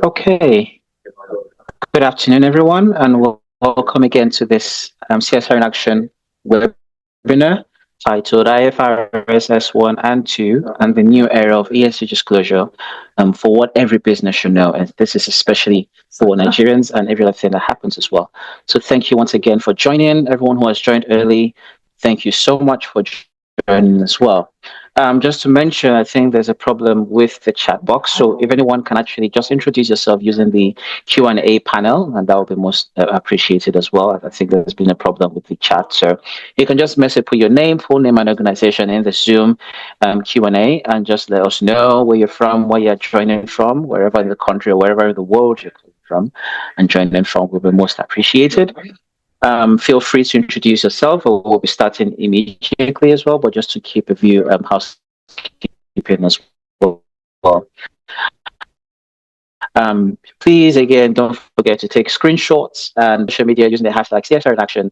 Okay. Good afternoon, everyone, and welcome again to this CSR-in-Action webinar titled IFRS S1 and 2 and the new era of ESG disclosure for what every business should know. And this is especially for Nigerians and every other thing that happens as well. So thank you once again for joining. Everyone who has joined early, thank you so much for joining as well. Just to mention, I think there's a problem with the chat box. So if anyone can actually just introduce yourself using the Q&A panel, and that would be most appreciated as well. I think there's been a problem with the chat. So you can just put your name, full name, and organization in the Zoom Q&A, and just let us know where you're from, where you're joining from, wherever in the country or wherever in the world you're from, and joining from will be most appreciated. Feel free to introduce yourself, or we'll be starting immediately as well, but just to keep a view housekeeping as well. Please, again, don't forget to take screenshots and social media using the hashtag CSR-in-Action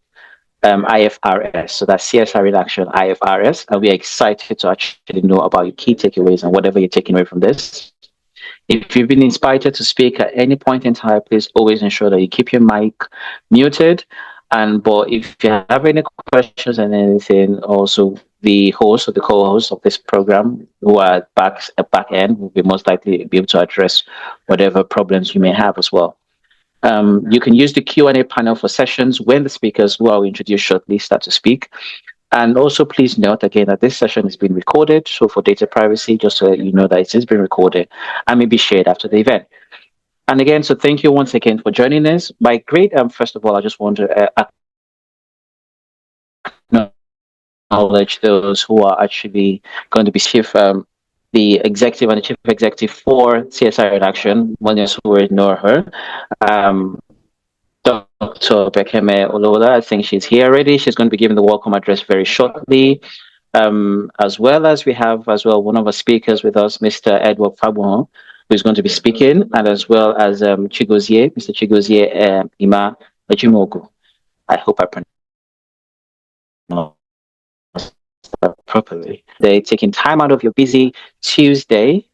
IFRS. So that's CSR-in-Action IFRS. And we're excited to actually know about your key takeaways and whatever you're taking away from this. If you've been inspired to speak at any point in time, please always ensure that you keep your mic muted. But if you have any questions and anything, also the host or the co-host of this program who are back end will be most likely be able to address whatever problems you may have as well. You can use the Q&A panel for sessions when the speakers who I'll introduce shortly start to speak. And also please note again that this session is being recorded. So for data privacy, just so that you know that it is being recorded and may be shared after the event. And again, so thank you once again for joining us. By great, first of all, I just want to acknowledge those who are actually going to be the executive and the chief executive for CSR-in-Action, one is who will know her. Dr. Bekeme Olola, I think she's here already. She's going to be giving the welcome address very shortly. As well as we have one of our speakers with us, Mr. Edward Fabuhon, who's going to be speaking, and as well as Chigozie, Mr. Chigozie Ima Ejimogu. I hope I pronounced that properly. They're taking time out of your busy Tuesday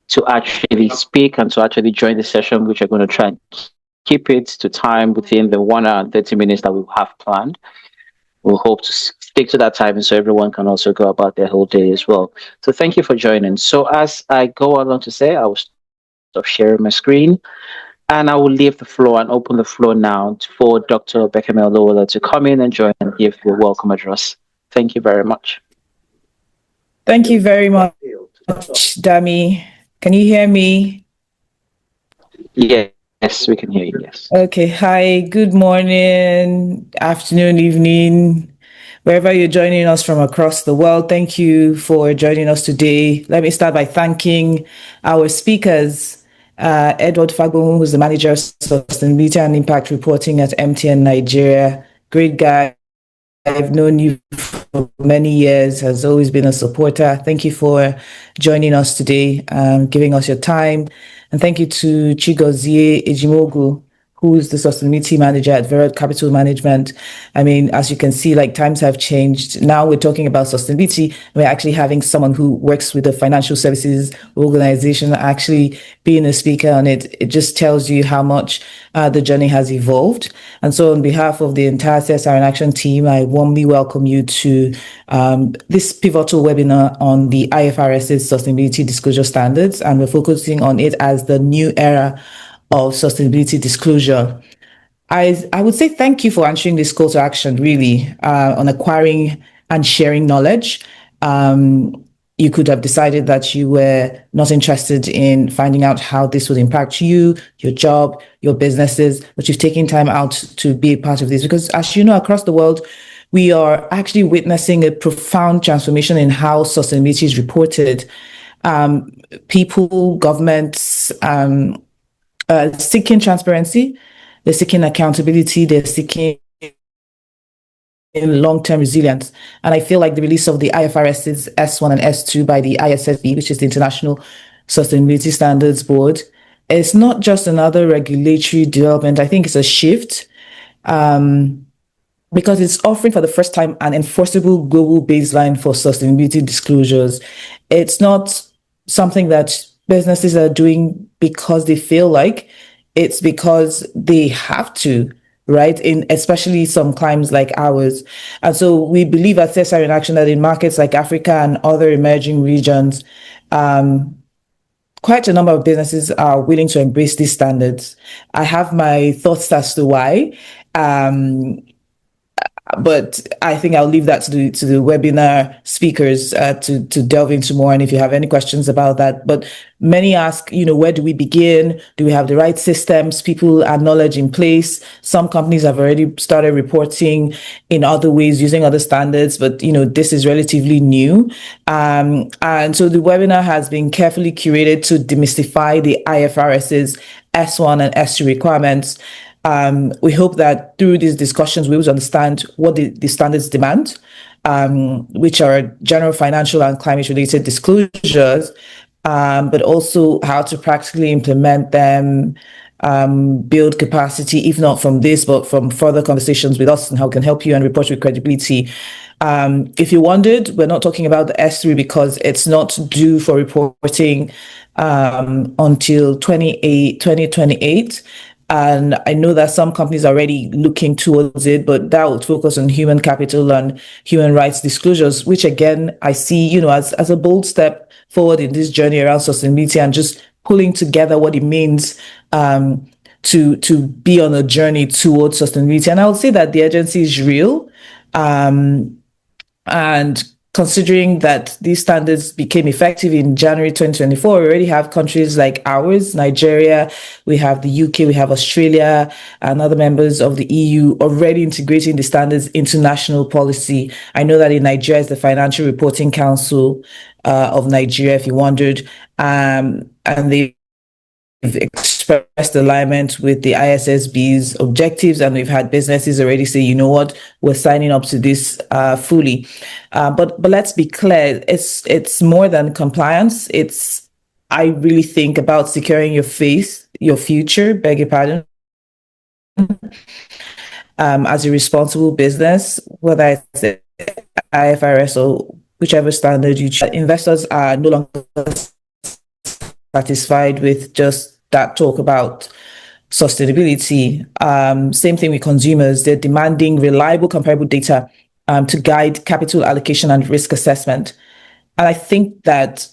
to actually speak and to actually join the session, which are going to try and keep it to time within the 1 hour and 30 minutes that we have planned. We'll hope to stick to that time, and so everyone can also go about their whole day as well. So thank you for joining. So as I go along to say, I will stop sharing my screen, and I will leave the floor and open the floor now for Dr. Bekeme Olowola to come in and join and give the welcome address. Thank you very much. Thank you very much, Dami. Can you hear me? Yes, we can hear you, yes. Okay, hi, good morning, afternoon, evening, wherever you're joining us from across the world. Thank you for joining us today. Let me start by thanking our speakers, Edward Fagbon, who's the Manager of Sustainability and Impact Reporting at MTN Nigeria. Great guy. I've known you for many years, has always been a supporter. Thank you for joining us today, giving us your time. And thank you to Chigozie Ejimogu, who is the Sustainability Manager at Verad Capital Management. I mean, as you can see, like times have changed. Now we're talking about sustainability. We're actually having someone who works with the financial services organization actually being a speaker on it. It just tells you how much the journey has evolved. And so on behalf of the entire CSR-in-Action team, I warmly welcome you to this pivotal webinar on the IFRS's Sustainability Disclosure Standards. And we're focusing on it as the new era of sustainability disclosure. I would say thank you for answering this call to action, really, on acquiring and sharing knowledge. You could have decided that you were not interested in finding out how this would impact you, your job, your businesses, but you've taken time out to be a part of this because, as you know, across the world, we are actually witnessing a profound transformation in how sustainability is reported. People, governments, seeking transparency, they're seeking accountability, they're seeking long-term resilience. And I feel like the release of the IFRS S1 and S2 by the ISSB, which is the International Sustainability Standards Board, is not just another regulatory development. I think it's a shift because it's offering for the first time an enforceable global baseline for sustainability disclosures. It's not something that businesses are doing because they feel like it's because they have to, right? In especially some climes like ours. And so we believe at CSR-in-Action that in markets like Africa and other emerging regions, quite a number of businesses are willing to embrace these standards. I have my thoughts as to why. Um, but I think I'll leave that to the webinar speakers to delve into more. And if you have any questions about that, but many ask, where do we begin? Do we have the right systems, people and knowledge in place? Some companies have already started reporting in other ways using other standards, but this is relatively new. And so the webinar has been carefully curated to demystify the IFRS's S1 and S2 requirements. We hope that through these discussions, we will understand what the standards demand, which are general financial and climate-related disclosures, but also how to practically implement them, build capacity, if not from this, but from further conversations with us, and how it can help you and report with credibility. If you wondered, we're not talking about the S3 because it's not due for reporting until 2028. And I know that some companies are already looking towards it, but that would focus on human capital and human rights disclosures, which again, I see, as a bold step forward in this journey around sustainability and just pulling together what it means to be on a journey towards sustainability. And I would say that the urgency is real. And considering that these standards became effective in January 2024, we already have countries like ours, Nigeria, we have the UK, we have Australia, and other members of the EU already integrating the standards into national policy. I know that in Nigeria, it's the Financial Reporting Council of Nigeria, if you wondered, and they expressed alignment with the ISSB's objectives, and we've had businesses already say, you know what, we're signing up to this fully. But let's be clear, it's more than compliance. I really think about securing your future, beg your pardon, as a responsible business, whether it's IFRS or whichever standard you choose. Investors are no longer satisfied with just that talk about sustainability. Same thing with consumers. They're demanding reliable, comparable data to guide capital allocation and risk assessment. And I think that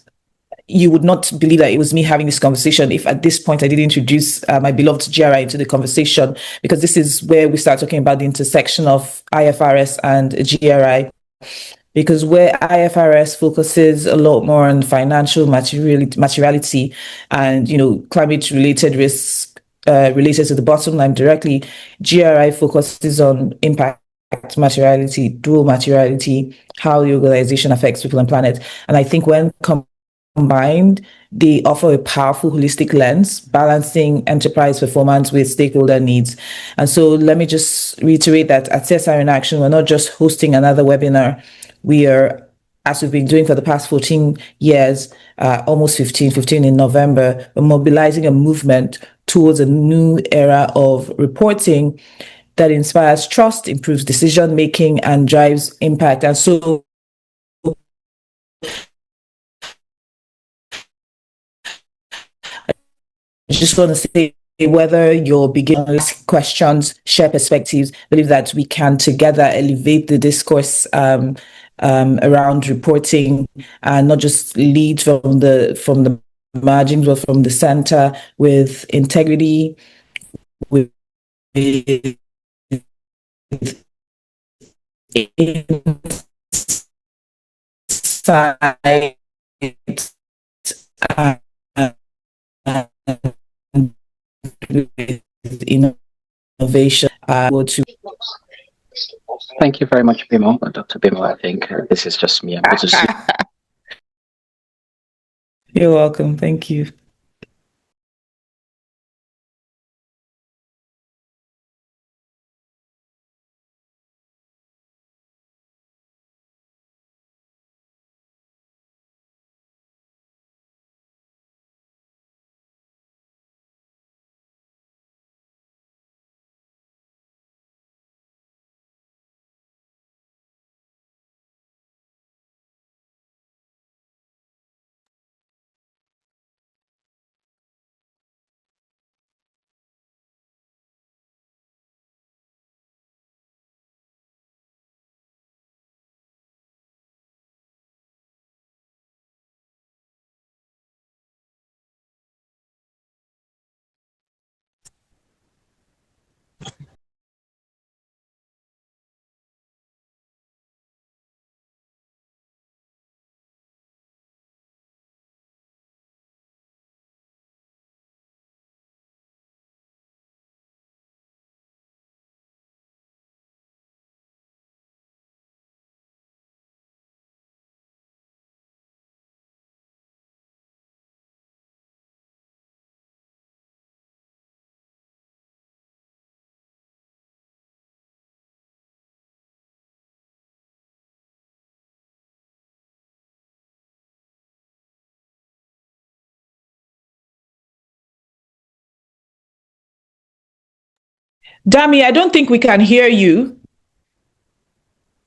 you would not believe that it was me having this conversation if at this point I didn't introduce my beloved GRI into the conversation, because this is where we start talking about the intersection of IFRS and GRI. Because where IFRS focuses a lot more on financial materiality and climate related risks related to the bottom line directly, GRI focuses on impact materiality, dual materiality, how the organization affects people and planet. And I think when combined, they offer a powerful holistic lens, balancing enterprise performance with stakeholder needs. And so let me just reiterate that at CSR-in-Action, we're not just hosting another webinar. We are, as we've been doing for the past 14 years, almost 15 in November, we're mobilizing a movement towards a new era of reporting that inspires trust, improves decision making, and drives impact. And so I just want to say, whether you're beginning to ask questions, share perspectives, believe that we can together elevate the discourse around reporting and not just lead from the margins, but from the center with integrity, with insight, and with innovation. Thank you very much, Bimo, Dr. Bimo. I think this is just me. I'm good to see. You're welcome. Thank you. Dami, I don't think we can hear you.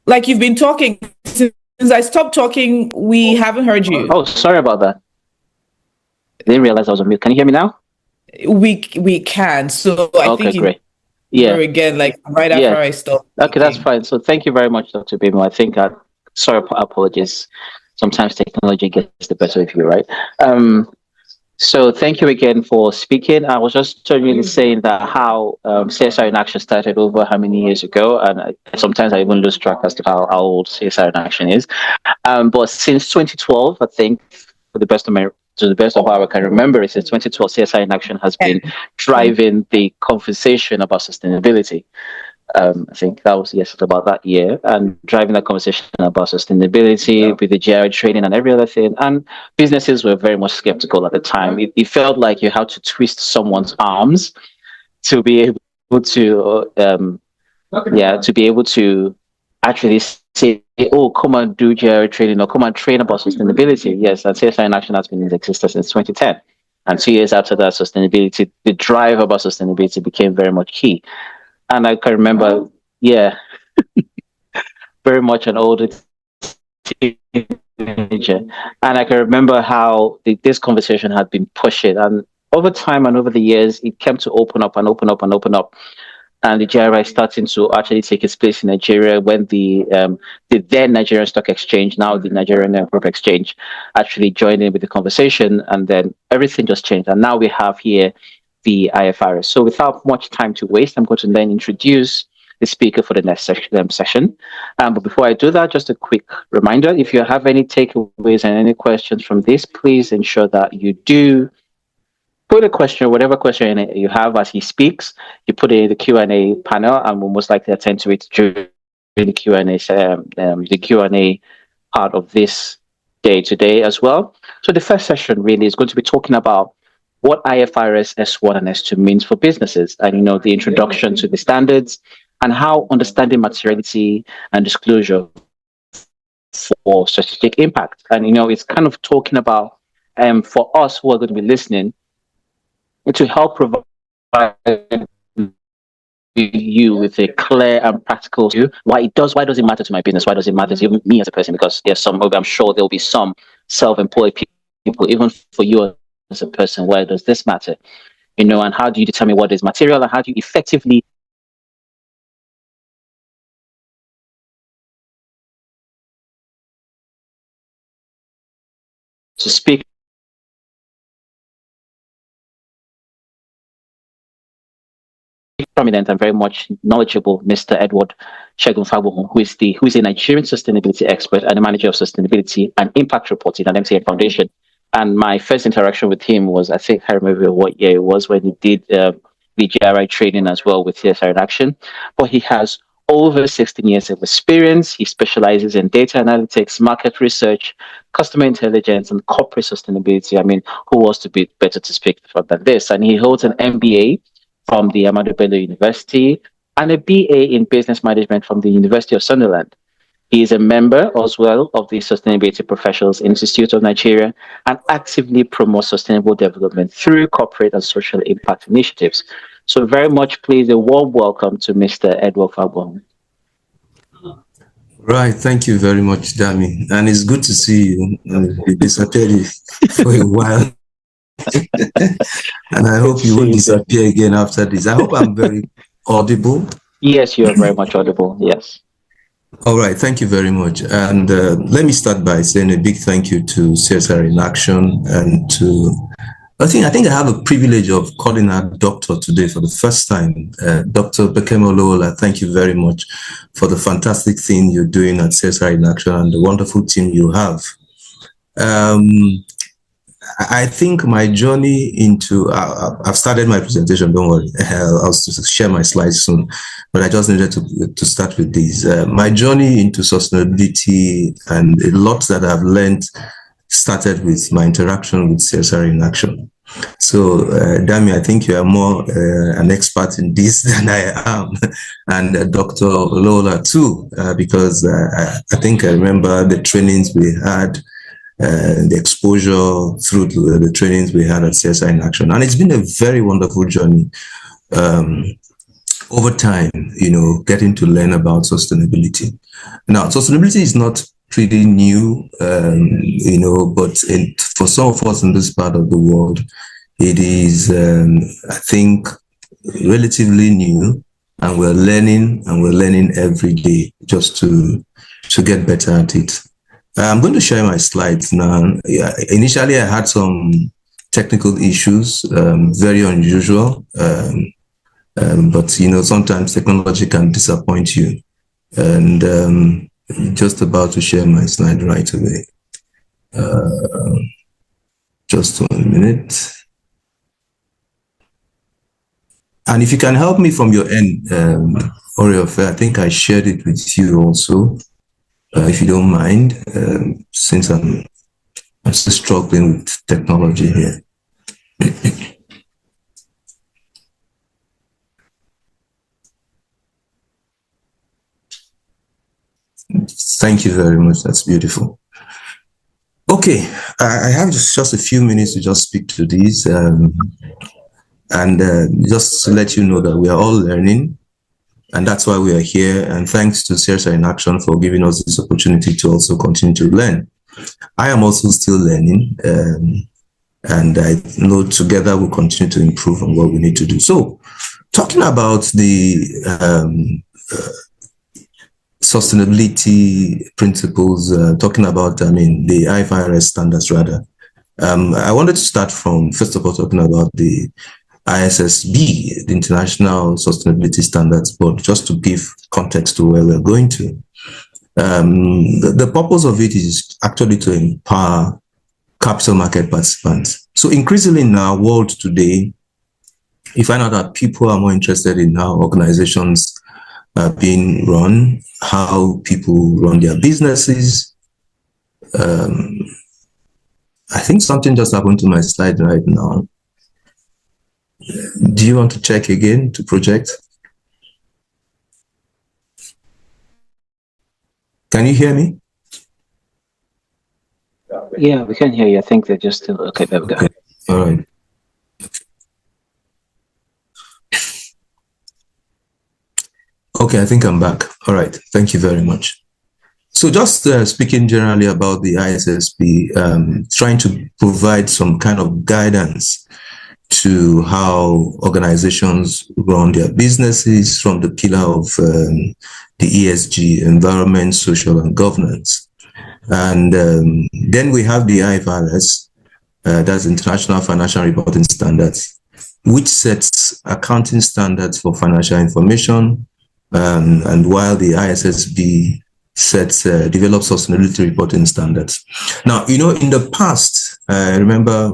Like you've been talking since I stopped talking, we haven't heard you. Oh, sorry about that. I didn't realize I was on mute. Can you hear me now? We can. So I Okay, think you great. Yeah, again, like right after yeah. I stopped Okay, that's speaking. fine. So thank you very much, Dr. Bimo. I think sorry, apologies. Sometimes technology gets the better of you, right? So thank you again for speaking. I was just generally saying that how CSR in Action started over how many years ago, and sometimes I even lose track as to how old CSR in Action is. But since 2012, I think, for the best of to the best of how I can remember, it since 2012, CSR in Action has been driving the conversation about sustainability. I think that was about that year, and driving that conversation about sustainability with the GRI training and every other thing. And businesses were very much skeptical at the time. It felt like you had to twist someone's arms to be able to, to be able to actually say, "Oh, come and do GRI training or come and train about sustainability." Yes, and CSR in Action has been in existence since 2010. And 2 years after that, sustainability, the drive about sustainability became very much key. And I can remember, yeah, very much an older teenager. And I can remember how this conversation had been pushing. And over time and over the years, it came to open up and open up and open up. And the GRI starting to actually take its place in Nigeria when the then Nigerian Stock Exchange, now the Nigerian Group Exchange, actually joined in with the conversation. And then everything just changed. And now we have here the IFRS. So without much time to waste, I'm going to then introduce the speaker for the next session. But before I do that, just a quick reminder, if you have any takeaways and any questions from this, please ensure that you do put a question, whatever question you have as he speaks, you put it in the Q&A panel, and we'll most likely attend to it during the Q&A part of this day today as well. So the first session really is going to be talking about what IFRS S1 and S2 means for businesses, and the introduction to the standards, and how understanding materiality and disclosure for strategic impact. And it's kind of talking about for us who are going to be listening, to help provide you with a clear and practical view. Why does it matter to my business? Why does it matter to me as a person? Because I'm sure there'll be some self-employed people, even for you as a person, why does this matter? And how do you determine what is material, and how do you effectively to speak prominent and very much knowledgeable Mr. Edward Shegun Fabohun, who is a Nigerian sustainability expert and a manager of sustainability and impact reporting at MTN Foundation. And my first interaction with him was, I think I remember what year it was, when he did the GRI training as well with CSR-in-Action. But he has over 16 years of experience. He specializes in data analytics, market research, customer intelligence, and corporate sustainability. I mean, who was to be better to speak than this? And he holds an MBA from the Ahmadu Bello University and a BA in business management from the University of Sunderland. He is a member as well of the Sustainability Professionals Institute of Nigeria and actively promotes sustainable development through corporate and social impact initiatives. So very much please a warm welcome to Mr. Edward Fabohun. Right, thank you very much, Dami. And it's good to see you. You disappeared for a while. And I hope you won't disappear again after this. I hope I'm very audible. Yes, you are very much audible. Yes. All right, thank you very much. And let me start by saying a big thank you to CSR-in-Action and to, I think I have a privilege of calling our doctor today for the first time. Dr. Bekemolola, thank you very much for the fantastic thing you're doing at CSR-in-Action and the wonderful team you have. I think my journey into, I've started my presentation, don't worry, I'll share my slides soon, but I just needed to start with these. My journey into sustainability and a lot that I've learned started with my interaction with CSR-in-Action. So, Dami, I think you are more an expert in this than I am, and Dr. Lola too, because I think I remember the trainings we had, the exposure through the trainings we had at CSR-in-Action. And it's been a very wonderful journey. over time, getting to learn about sustainability. Now, sustainability is not pretty new, but for some of us in this part of the world, it is, I think, relatively new, and we're learning every day just to get better at it. I'm going to share my slides now. Initially, I had some technical issues, very unusual, but sometimes technology can disappoint you. And just about to share my slide right away. Just 1 minute. And if you can help me from your end, Oriofe, I think I shared it with you also, if you don't mind, since I'm still struggling with technology here. Thank you very much. That's beautiful. Okay, I have just a few minutes to just speak to these, and just to let you know that we are all learning, and that's why we are here. And thanks to CSR-in-Action for giving us this opportunity to also continue to learn. I am also still learning, and I know together we'll continue to improve on what we need to do. So, talking about the sustainability principles, talking about, the IFRS standards rather. I wanted to start from, first of all, talking about the ISSB, the International Sustainability Standards Board, just to give context to where we're going to. The purpose of it is actually to empower capital market participants. So increasingly in our world today, you find out that people are more interested in how organizations are being run, how people run their businesses. I think something just happened to my slide right now. Do you want to check again to project? Can you hear me? Yeah, we can hear you. I think they're just still okay. There we go. Okay. All right. Okay, I think I'm back. All right. Thank you very much. So just speaking generally about the ISSB, trying to provide some kind of guidance to how organizations run their businesses from the pillar of the ESG, environment, social, and governance. And then we have the IFRS, that's International Financial Reporting Standards, which sets accounting standards for financial information, and while the ISSB develops sustainability reporting standards. Now, in the past, I remember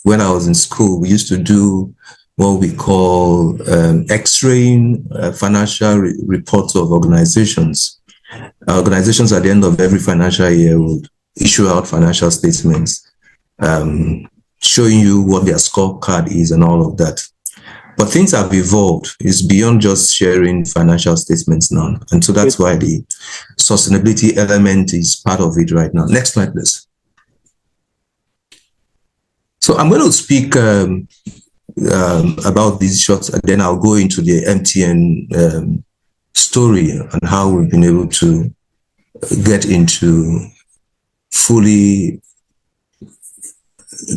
when I was in school, we used to do what we call X-raying financial reports of organizations. Organizations at the end of every financial year would issue out financial statements, showing you what their scorecard is and all of that. But things have evolved. It's beyond just sharing financial statements now. And so that's why the sustainability element is part of it right now. Next slide, please. So I'm going to speak about these shots, and then I'll go into the MTN story and how we've been able to get into fully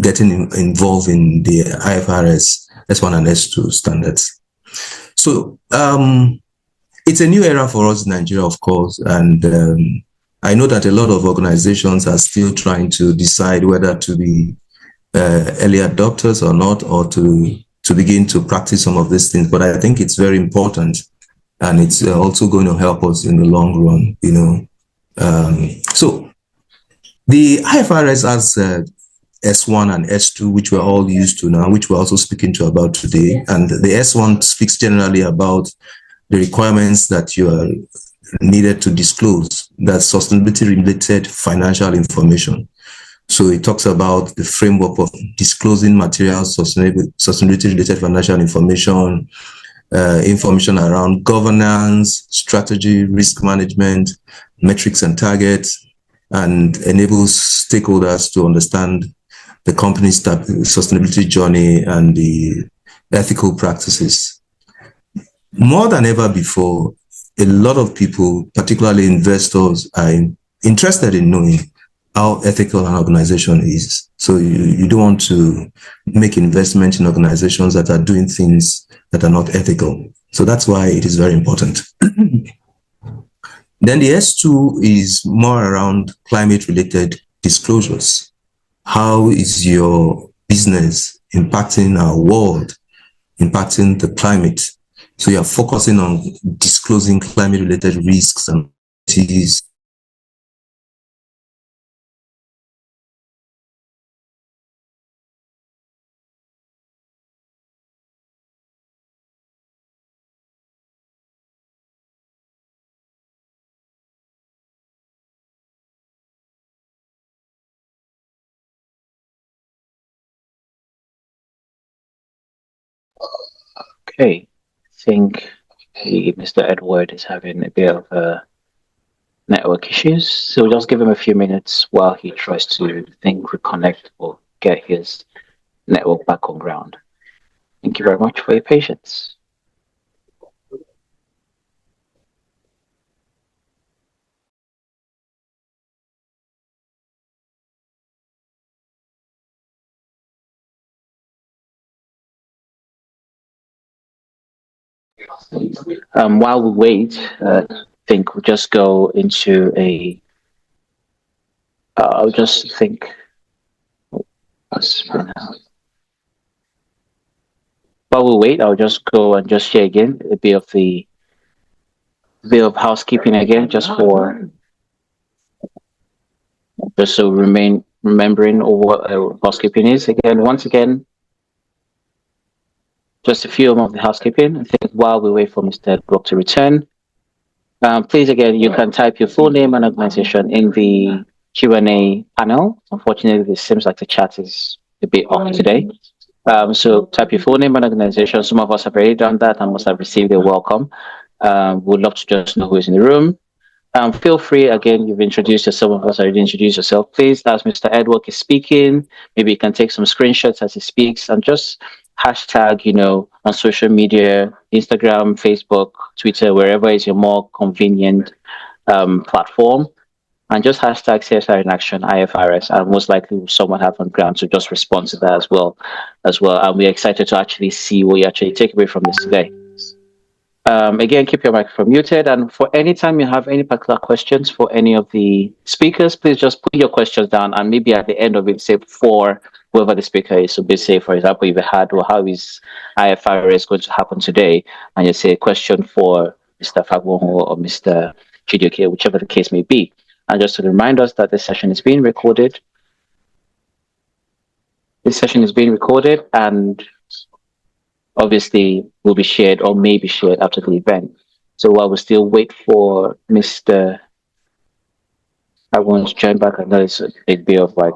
getting involved in the IFRS S1 and S2 standards. So it's a new era for us in Nigeria, of course, and I know that a lot of organizations are still trying to decide whether to be early adopters or not, or to begin to practice some of these things. But I think it's very important, and it's also going to help us in the long run, So the IFRS has S1 and S2, which we're all used to now, which we're also speaking to about today. And the S1 speaks generally about the requirements that you are needed to disclose, that's sustainability-related financial information. So it talks about the framework of disclosing material sustainability-related financial information, information around governance, strategy, risk management, metrics and targets, and enables stakeholders to understand the company's sustainability journey and the ethical practices. More than ever before, a lot of people, particularly investors, are interested in knowing how ethical an organization is. So you don't want to make investment in organizations that are doing things that are not ethical. So that's why it is very important. Then the S2 is more around climate-related disclosures. How is your business impacting our world, impacting the climate? So you're focusing on disclosing climate-related risks and opportunities. Okay, I think Mr. Edward is having a bit of network issues, so we'll just give him a few minutes while he tries to reconnect, or get his network back on ground. Thank you very much for your patience. While we wait, I think we'll just go into a. I'll just think. While we wait, I'll just go and just share again a bit of housekeeping again, just so remain remembering what housekeeping is again. Once again, just a few of the housekeeping. I think while we wait for Mr. Brook to return, please again, you can type your full name and organization in the Q&A panel. Unfortunately, it seems like the chat is a bit off today. So type your full name and organization. Some of us have already done that and must have received a welcome. We'd love to just know who is in the room. Feel free, again, you've introduced yourself, some of us already introduced yourself. Please, as Mr. Edward is speaking, maybe you can take some screenshots as he speaks and just hashtag, on social media, Instagram, Facebook, Twitter, wherever is your more convenient platform. And just hashtag CSR-in-Action, IFRS, and most likely someone have on ground to just respond to that as well. And we're excited to actually see what you actually take away from this today. Again, keep your microphone muted. And for any time you have any particular questions for any of the speakers, please just put your questions down. And maybe at the end of it, say for whoever the speaker is. So be say, for example, if you had, well, how is IFRS going to happen today? And you say a question for Mr. Fagbonho or Mr. Chidioke, whichever the case may be. And just to remind us that this session is being recorded. This session is being recorded and obviously will be shared or may be shared after the event. So while we still wait for Mr. I want to join back, I know it's a big bit of like.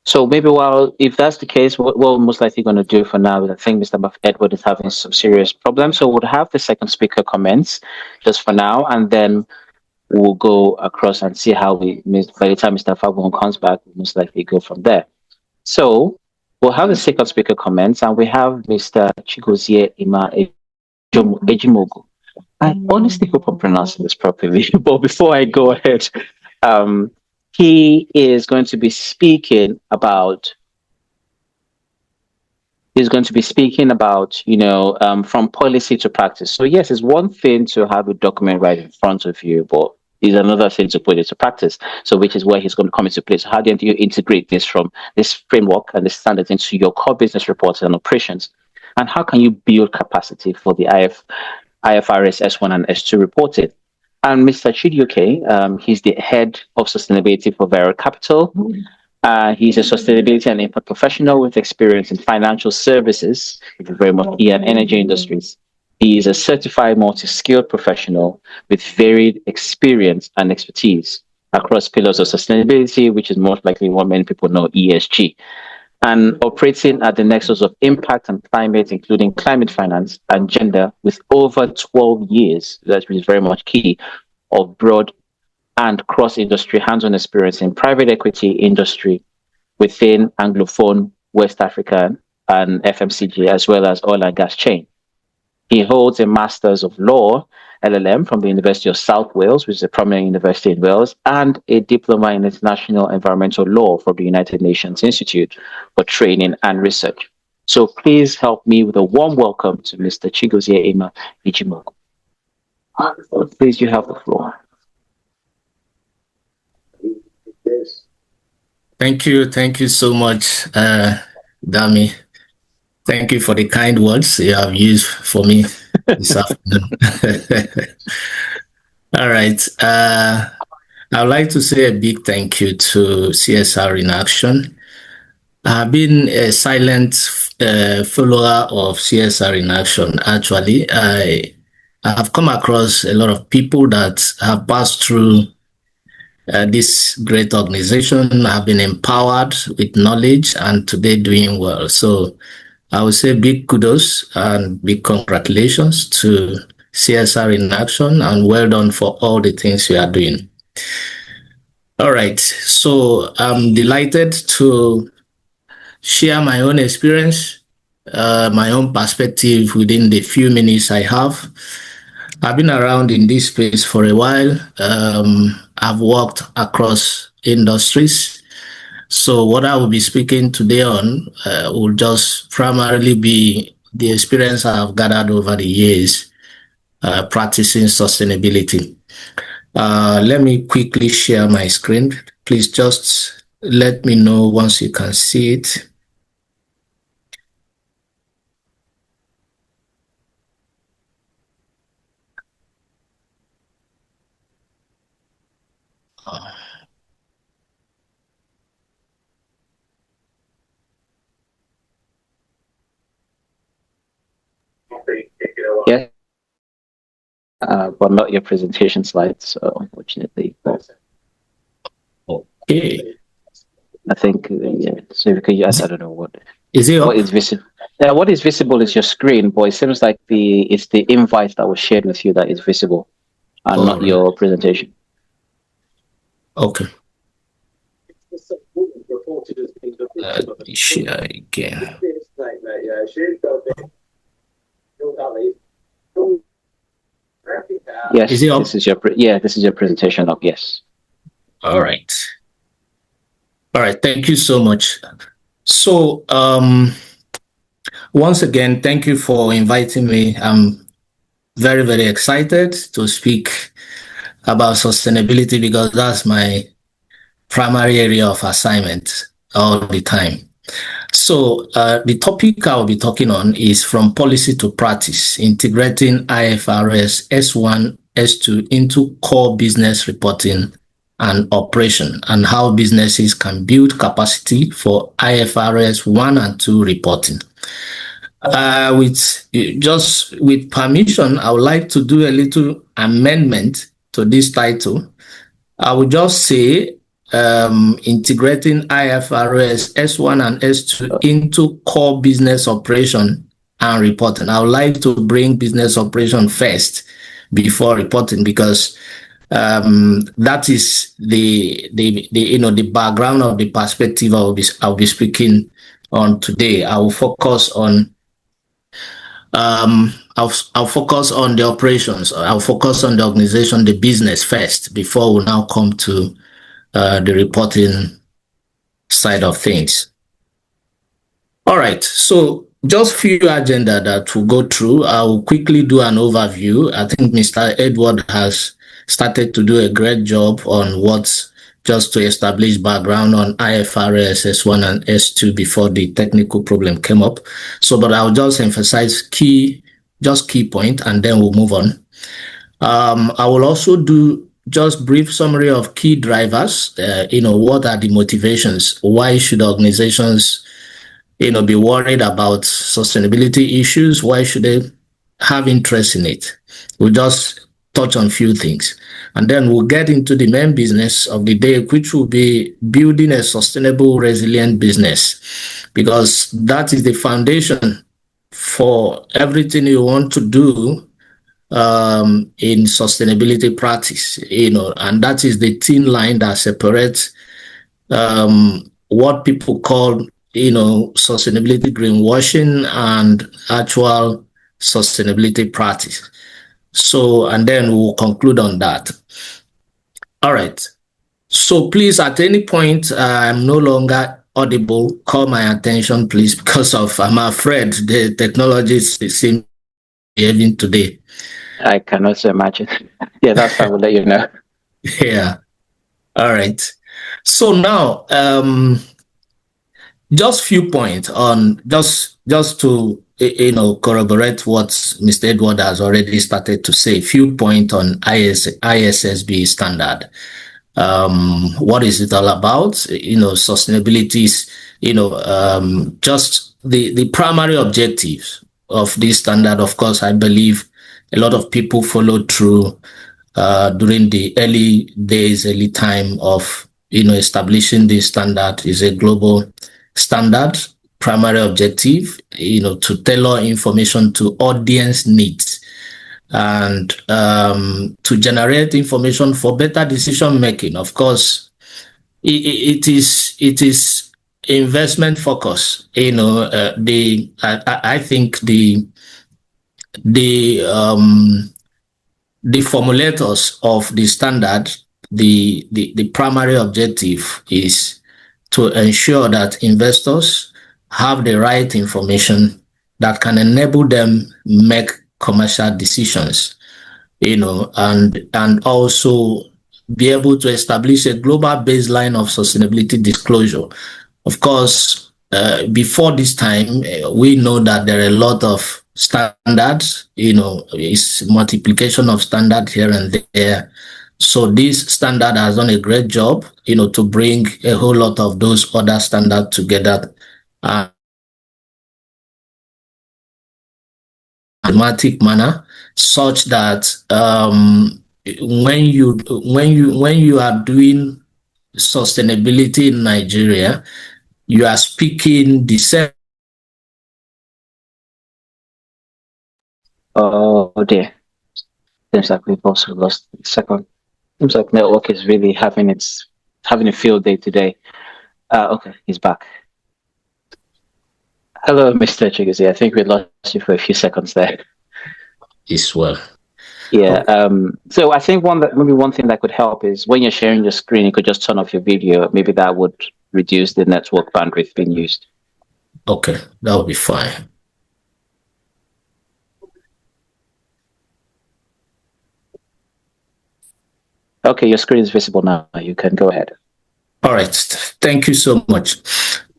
So maybe if that's the case, what we're most likely going to do for now is I think Mr. Edward is having some serious problems. So we'll have the second speaker comments just for now, and then we'll go across and see how by the time Mr. Fagbon comes back, we'll most likely go from there. So we'll have the second speaker comments, and we have Mr. Chigozie Ima Ejimogu. I honestly hope I'm pronouncing this properly, but before I go ahead, he is going to be speaking about. From policy to practice. So yes, it's one thing to have a document right in front of you, but it's another thing to put it to practice. So which is where he's going to come into place. So how do you integrate this from this framework and the standards into your core business reports and operations? And how can you build capacity for the IFRS S1 and S2 reporting? And Mr. Chidioke, he's the head of sustainability for Vero Capital. He's a sustainability and impact professional with experience in financial services, very much and energy industries. He is a certified multi-skilled professional with varied experience and expertise across pillars of sustainability, which is most likely what many people know, ESG, and operating at the nexus of impact and climate, including climate finance and gender, with over 12 years, that is very much key, of broad and cross-industry hands-on experience in private equity industry within Anglophone West Africa and FMCG, as well as oil and gas chain. He holds a Master's of Law, LLM, from the University of South Wales, which is a prominent university in Wales, and a Diploma in International Environmental Law from the United Nations Institute for Training and Research. So please help me with a warm welcome to Mr. Chigozie Emma Ijimoku. Please, you have the floor. Thank you so much, Dami. Thank you for the kind words you have used for me this afternoon. All right. I'd like to say a big thank you to CSR-in-Action. I've been a silent follower of CSR-in-Action. Actually, I have come across a lot of people that have passed through this great organization, have been empowered with knowledge, and today doing well. So I would say big kudos and big congratulations to CSR-in-Action, and well done for all the things you are doing. All right, so I'm delighted to share my own experience, my own perspective within the few minutes I have. I've been around in this space for a while. I've worked across industries. So what I will be speaking today on will just primarily be the experience I've gathered over the years practicing sustainability. Let me quickly share my screen. Please just let me know once you can see it. Yes, but not your presentation slides, so unfortunately. Okay. I think, yeah, so because I don't know what is it what is visible. Yeah, what is visible is your screen, but it seems like it's the invite that was shared with you that is visible, and not your presentation. Okay. Share again. Yes, is it up? this is your presentation up. Yes. All right. All right. Thank you so much. So, once again, thank you for inviting me. I'm very, very excited to speak about sustainability because that's my primary area of assignment all the time. So the topic I'll be talking on is from policy to practice, integrating IFRS S1, S2 into core business reporting and operation, and how businesses can build capacity for IFRS 1 and 2 reporting. With permission, I would like to do a little amendment to this title. I would just say integrating IFRS S1 and S2 into core business operation and reporting. I would like to bring business operation first before reporting because that is the background of the perspective I'll be speaking on today. I will focus on I'll focus on the operations. I'll focus on the organization, the business first, before we now come to the reporting side of things. All right, so just few agenda that we'll go through. I will quickly do an overview. I think Mr. Edward has started to do a great job on just to establish background on IFRS S1 and S2 before the technical problem came up. So, but I'll just emphasize key point, and then we'll move on. I will also do just brief summary of key drivers. What are the motivations? Why should organizations, be worried about sustainability issues? Why should they have interest in it? We'll just touch on a few things. And then we'll get into the main business of the day, which will be building a sustainable, resilient business, because that is the foundation for everything you want to do in sustainability practice, and that is the thin line that separates what people call sustainability greenwashing and actual sustainability practice. So, and then we'll conclude on that. All right. So please, at any point, I'm no longer audible, call my attention, please, because I'm afraid the technology seems behaving today. I cannot imagine. Yeah, that's fine. We'll let you know. Yeah. All right. So now, just few points on just to corroborate what Mr. Edward has already started to say. Few points on ISSB standard. What is it all about? Sustainability is, just the primary objectives of this standard. Of course, I believe a lot of people followed through during the early time of establishing this standard. Is a global standard. Primary objective, to tailor information to audience needs and to generate information for better decision making. Of course, it is investment focus. I think the formulators of the standard, the primary objective is to ensure that investors have the right information that can enable them make commercial decisions, and also be able to establish a global baseline of sustainability disclosure. Of course, before this time, we know that there are a lot of standards, it's multiplication of standards here and there. So this standard has done a great job, to bring a whole lot of those other standards together. Dramatic manner, such that when you are doing sustainability in Nigeria, you are speaking the same. Oh dear. Seems like we've also lost a second. Seems like network is really having a field day today. Okay, he's back. Hello, Mr. Chigozie. I think we lost you for a few seconds there. As well. Yeah. So I think one thing that could help is when you're sharing your screen, you could just turn off your video. Maybe that would reduce the network bandwidth being used. Okay, that would be fine. Okay, your screen is visible now. You can go ahead. All right. Thank you so much.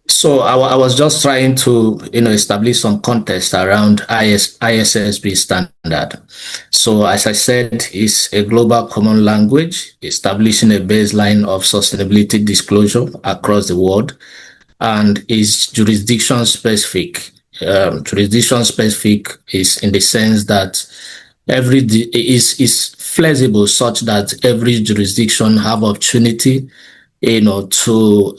So I was just trying to, establish some context around ISSB standard. So as I said, it's a global common language establishing a baseline of sustainability disclosure across the world, and is jurisdiction specific. Jurisdiction specific is in the sense that is flexible, such that every jurisdiction have opportunity, to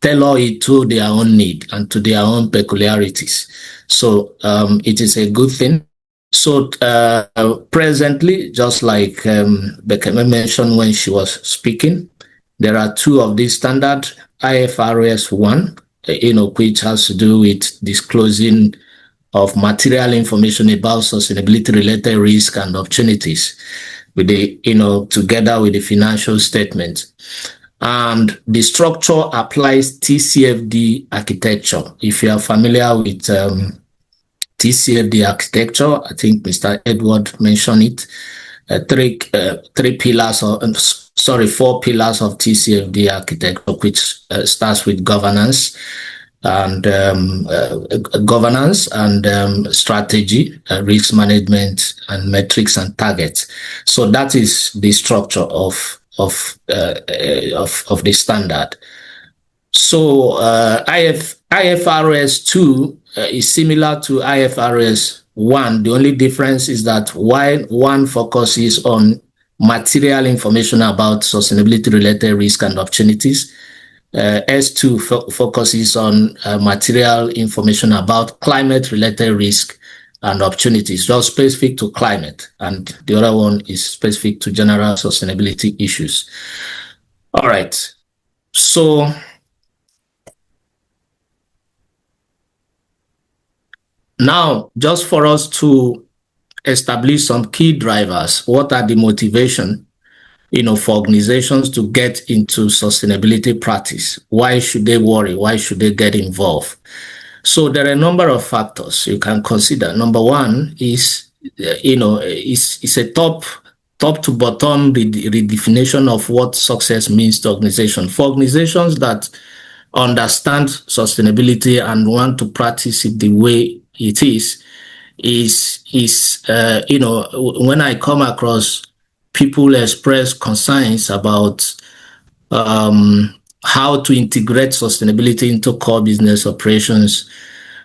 tailor it to their own need and to their own peculiarities. So it is a good thing. So presently, just like Bekeme mentioned when she was speaking, there are two of these standards, IFRS 1, which has to do with disclosing of material information about sustainability related risk and opportunities with the, together with the financial statement. And the structure applies TCFD architecture. If you are familiar with TCFD architecture, I think Mr. Edward mentioned it. Four pillars of TCFD architecture, which starts with governance and strategy, risk management, and metrics and targets. So that is the structure of the standard. So IFRS 2 is similar to IFRS 1. The only difference is that while one focuses on material information about sustainability related risk and opportunities, S2 focuses on material information about climate related risk and opportunities, just specific to climate, and the other one is specific to general sustainability issues. All right. So Now, just for us to establish some key drivers, what are the motivation, for organizations to get into sustainability practice? Why should they worry? Why should they get involved? So there are a number of factors you can consider. Number one is, it's a top to bottom redefinition of what success means to organizations. For organizations that understand sustainability and want to practice it the way it is when I come across people express concerns about how to integrate sustainability into core business operations,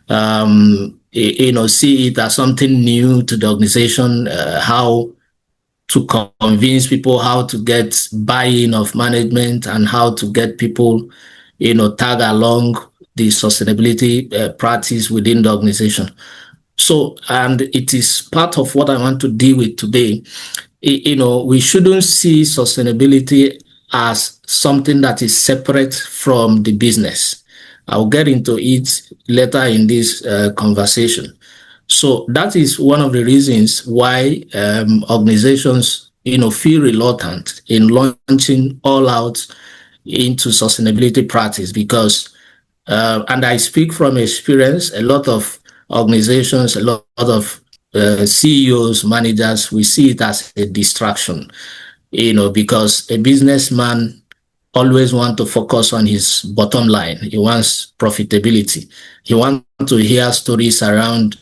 see it as something new to the organization, how to convince people, how to get buy-in of management, and how to get people, tag along the sustainability practice within the organization. So, and it is part of what I want to deal with today. We shouldn't see sustainability as something that is separate from the business. I'll get into it later in this conversation. So that is one of the reasons why organizations, feel reluctant in launching all out into sustainability practice because, and I speak from experience, a lot of organizations, a lot of CEOs, managers, we see it as a distraction, because a businessman always wants to focus on his bottom line. He wants profitability. He wants to hear stories around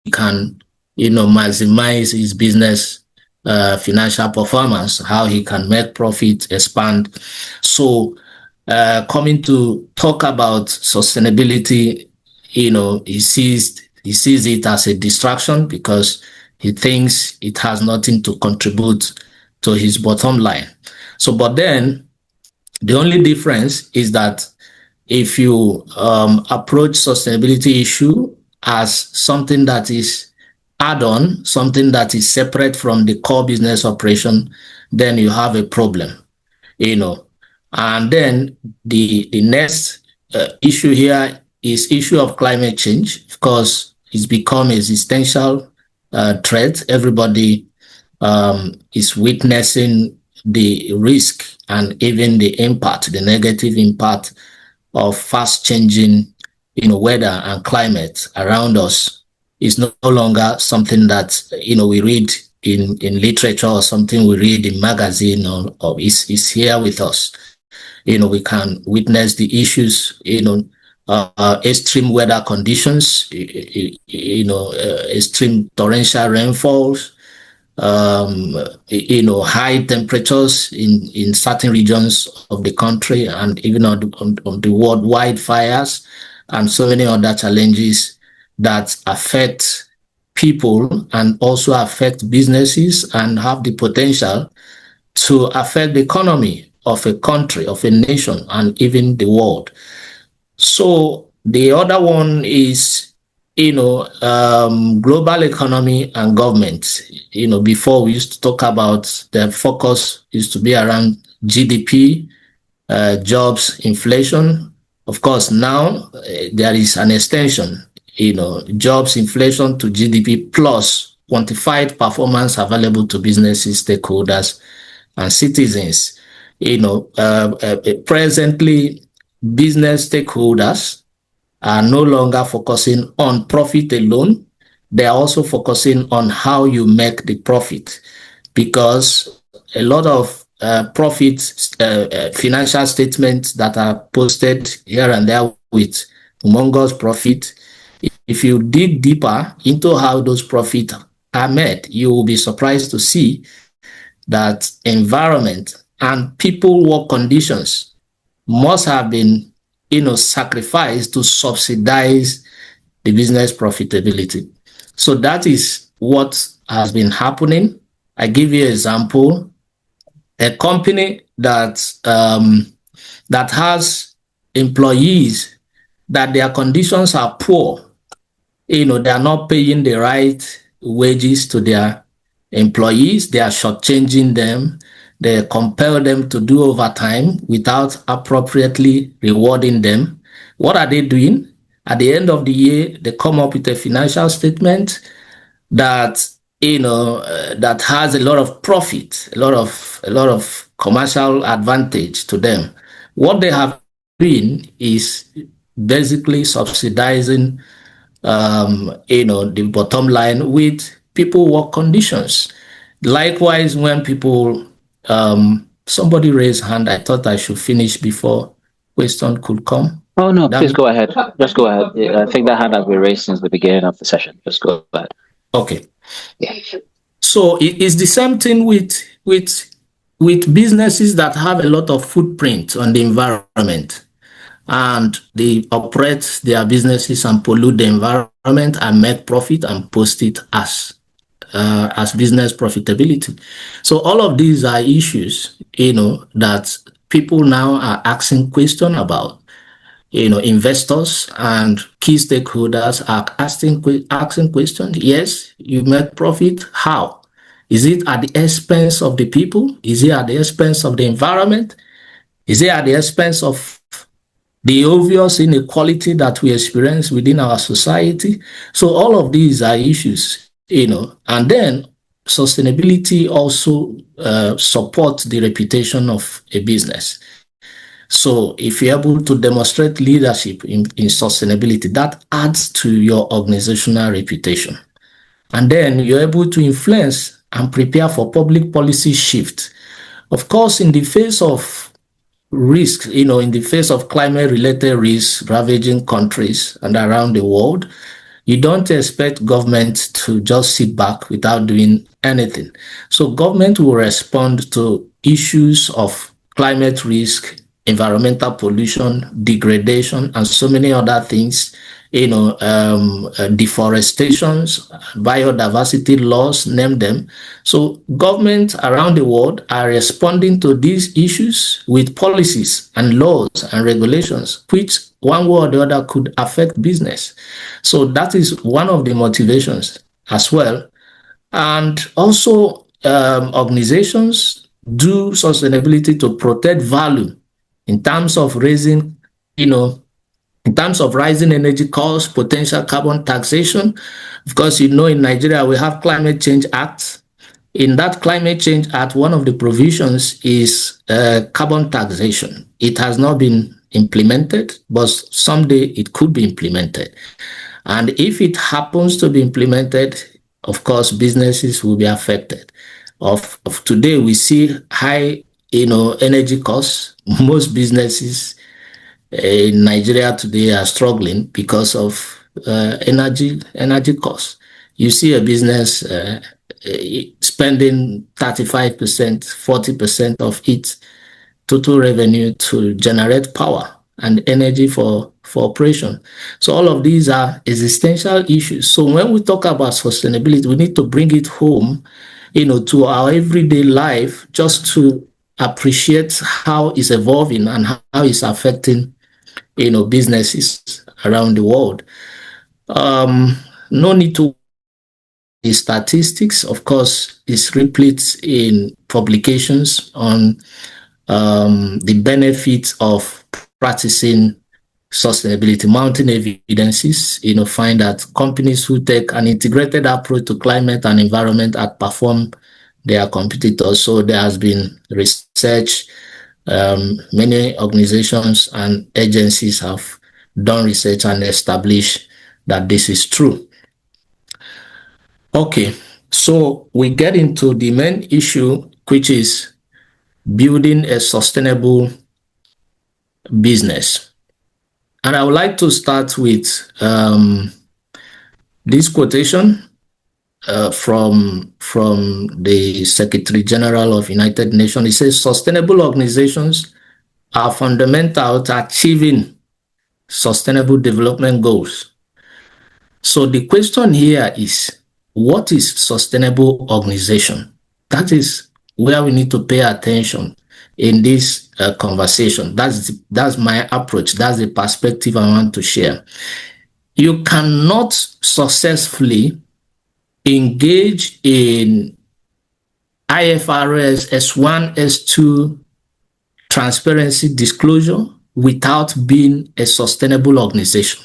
he can, maximize his business financial performance, how he can make profit, expand. So coming to talk about sustainability, he sees it as a distraction because he thinks it has nothing to contribute to his bottom line. So, but then the only difference is that if you approach sustainability issue as something that is add-on, something that is separate from the core business operation, then you have a problem, And then the next issue here is issue of climate change, because it's become existential threat. Everybody is witnessing the risk and even the impact, the negative impact of fast changing, weather and climate around us. Is no longer something that, we read in literature or something we read in magazine or is here with us. We can witness the issues, extreme weather conditions, extreme torrential rainfalls, high temperatures in certain regions of the country, and even on the worldwide fires, and so many other challenges that affect people and also affect businesses and have the potential to affect the economy of a country, of a nation, and even the world. So the other one is, global economy and government. Before we used to talk about the focus used to be around GDP, jobs, inflation. Of course, now there is an extension, jobs, inflation to GDP plus quantified performance available to businesses, stakeholders, and citizens. Presently, business stakeholders are no longer focusing on profit alone. They are also focusing on how you make the profit, because a lot of financial statements that are posted here and there with humongous profit, if you dig deeper into how those profits are made, you will be surprised to see that environment and people work conditions must have been, sacrificed to subsidize the business profitability. So that is what has been happening. I give you an example. A company that has employees that their conditions are poor, they are not paying the right wages to their employees, they are shortchanging them, they compel them to do overtime without appropriately rewarding them. What are they doing? At the end of the year, they come up with a financial statement that that has a lot of profit, a lot of commercial advantage to them. What they have been is basically subsidizing the bottom line with people work conditions. Likewise, when people somebody raised hand, I thought I should finish before question could come. Oh no, please go ahead. Just go ahead. Yeah, I think that hand has been raised since the beginning of the session. Just go ahead. Okay. Yeah. So it's the same thing with businesses that have a lot of footprint on the environment, and they operate their businesses and pollute the environment and make profit and post it as business profitability. So all of these are issues, that people now are asking questions about. Investors and key stakeholders are asking questions. Yes, you make profit. How? Is it at the expense of the people? Is it at the expense of the environment? Is it at the expense of the obvious inequality that we experience within our society? So all of these are issues, and then sustainability also supports the reputation of a business. So if you're able to demonstrate leadership in sustainability, that adds to your organizational reputation. And then you're able to influence and prepare for public policy shift. Of course, in the face of risk, in the face of climate-related risks ravaging countries and around the world, you don't expect government to just sit back without doing anything. So government will respond to issues of climate risk, environmental pollution, degradation, and so many other things, deforestations, biodiversity loss, name them. So governments around the world are responding to these issues with policies and laws and regulations, which one way or the other could affect business. So that is one of the motivations as well. And also organizations do sustainability to protect value in terms of raising, in terms of rising energy costs, potential carbon taxation. Of course, in Nigeria, we have Climate Change Act. In that Climate Change Act, one of the provisions is carbon taxation. It has not been implemented, but someday it could be implemented. And if it happens to be implemented, of course, businesses will be affected. Of today, we see high energy costs. Most businesses in Nigeria today are struggling because of energy costs. You see a business spending 35%, 40% of its total revenue to generate power and energy for operation. So all of these are existential issues. So when we talk about sustainability, we need to bring it home, to our everyday life, just to appreciate how it's evolving and how it's affecting, businesses around the world. No need to. The statistics, of course, is replete in publications on the benefits of practicing sustainability. Mounting evidences, find that companies who take an integrated approach to climate and environment outperform their competitors. So there has been research. Many organizations and agencies have done research and established that this is true. Okay, so we get into the main issue, which is building a sustainable business. And I would like to start with this quotation from the Secretary General of United Nations. It says, sustainable organizations are fundamental to achieving sustainable development goals. So the question here is, what is sustainable organization? That is where we need to pay attention in this conversation. That's my approach. That's the perspective I want to share. You cannot successfully engage in IFRS S1, S2 transparency disclosure without being a sustainable organization.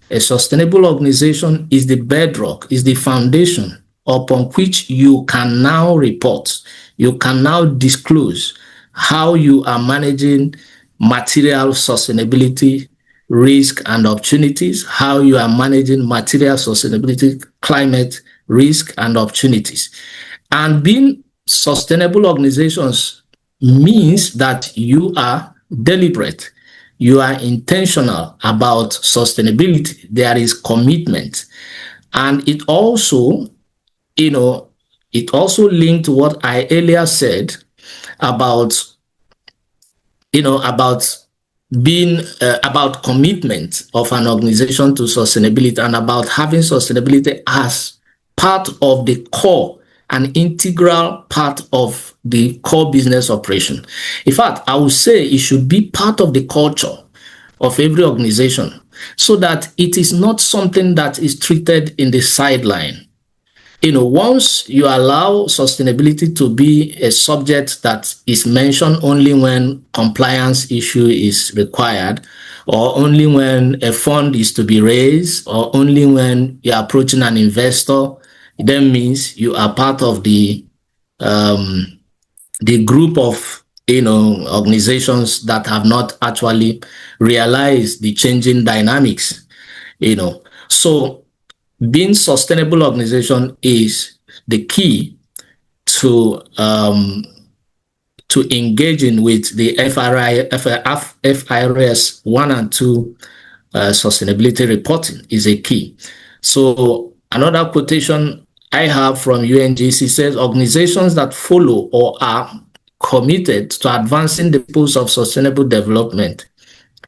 A sustainable organization is the bedrock, is the foundation upon which you can now report, you can now disclose how you are managing material sustainability, risk and opportunities, how you are managing material sustainability, climate risk and opportunities. And being sustainable organizations means that you are deliberate, you are intentional about sustainability. There is commitment. And it also, it also linked to what I earlier said about, about being about commitment of an organization to sustainability and about having sustainability as part of the core, an integral part of the core business operation. In fact, I would say it should be part of the culture of every organization so that it is not something that is treated in the sideline. Once you allow sustainability to be a subject that is mentioned only when compliance issue is required, or only when a fund is to be raised, or only when you're approaching an investor, it then means you are part of the group of organizations that have not actually realized the changing dynamics. So being sustainable organization is the key to engaging with the IFRS 1 and 2 sustainability reporting is a key. So another quotation I have from UNGC says, organizations that follow or are committed to advancing the purpose of sustainable development,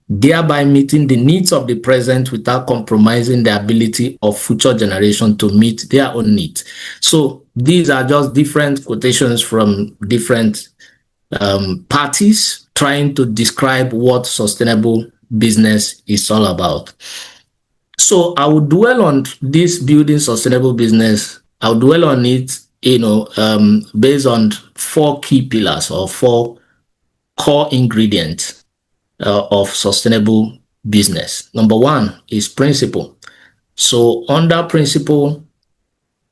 thereby meeting the needs of the present without compromising the ability of future generations to meet their own needs. So these are just different quotations from different parties trying to describe what sustainable business is all about. So I will dwell on this building sustainable business. I'll dwell on it, based on 4 key pillars or 4 core ingredients of sustainable business. Number 1 is principle. So under principle,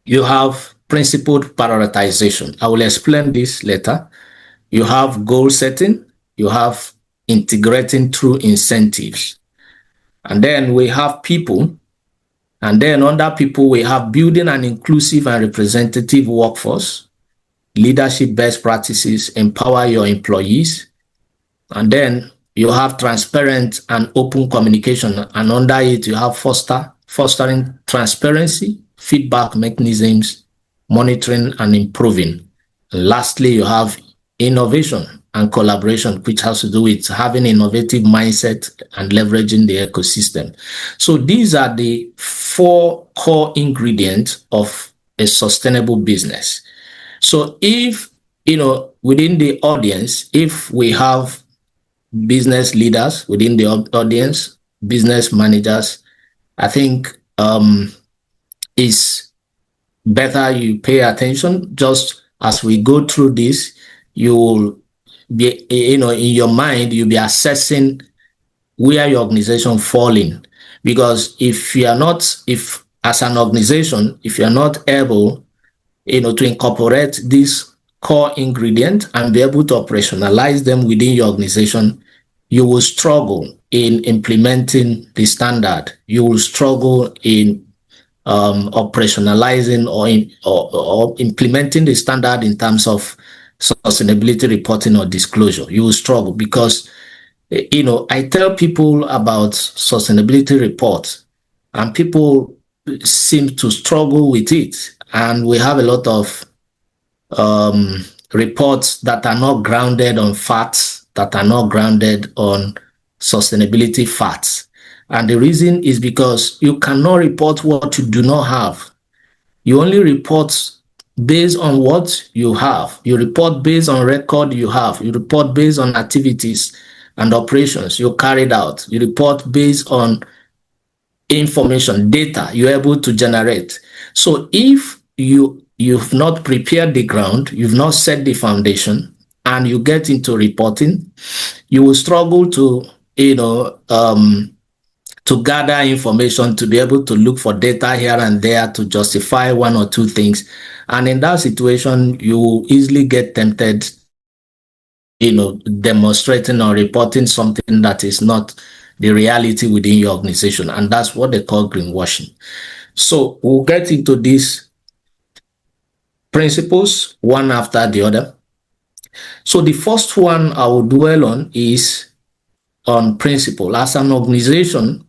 you have principled prioritization. I will explain this later. You have goal setting. You have integrating through incentives. And then we have people. And then under people, we have building an inclusive and representative workforce, leadership best practices, empower your employees. And then you have transparent and open communication, and under it, you have fostering transparency, feedback mechanisms, monitoring and improving. And lastly, you have innovation and collaboration, which has to do with having innovative mindset and leveraging the ecosystem. So these are the 4 core ingredients of a sustainable business. So if, within the audience, if we have business leaders within the audience, business managers, I think it's better you pay attention. Just as we go through this, you will be, in your mind, you'll be assessing where your organization falling. Because if as an organization, if you're not able, to incorporate this core ingredient and be able to operationalize them within your organization, you will struggle in implementing the standard. You will struggle in operationalizing or implementing the standard in terms of sustainability reporting or disclosure. You will struggle because, I tell people about sustainability reports and people seem to struggle with it. And we have a lot of reports that are not grounded on facts, that are not grounded on sustainability facts. And the reason is because you cannot report what you do not have. You only report based on what you have. You report based on record you have. You report based on activities and operations you carried out. You report based on information, data you're able to generate. So if you've not prepared the ground, you've not set the foundation, and you get into reporting, you will struggle to, to gather information, to be able to look for data here and there to justify one or two things. And in that situation, you easily get tempted, demonstrating or reporting something that is not the reality within your organization. And that's what they call greenwashing. So we'll get into these principles one after the other. So the first one I will dwell on is on principle. As an organization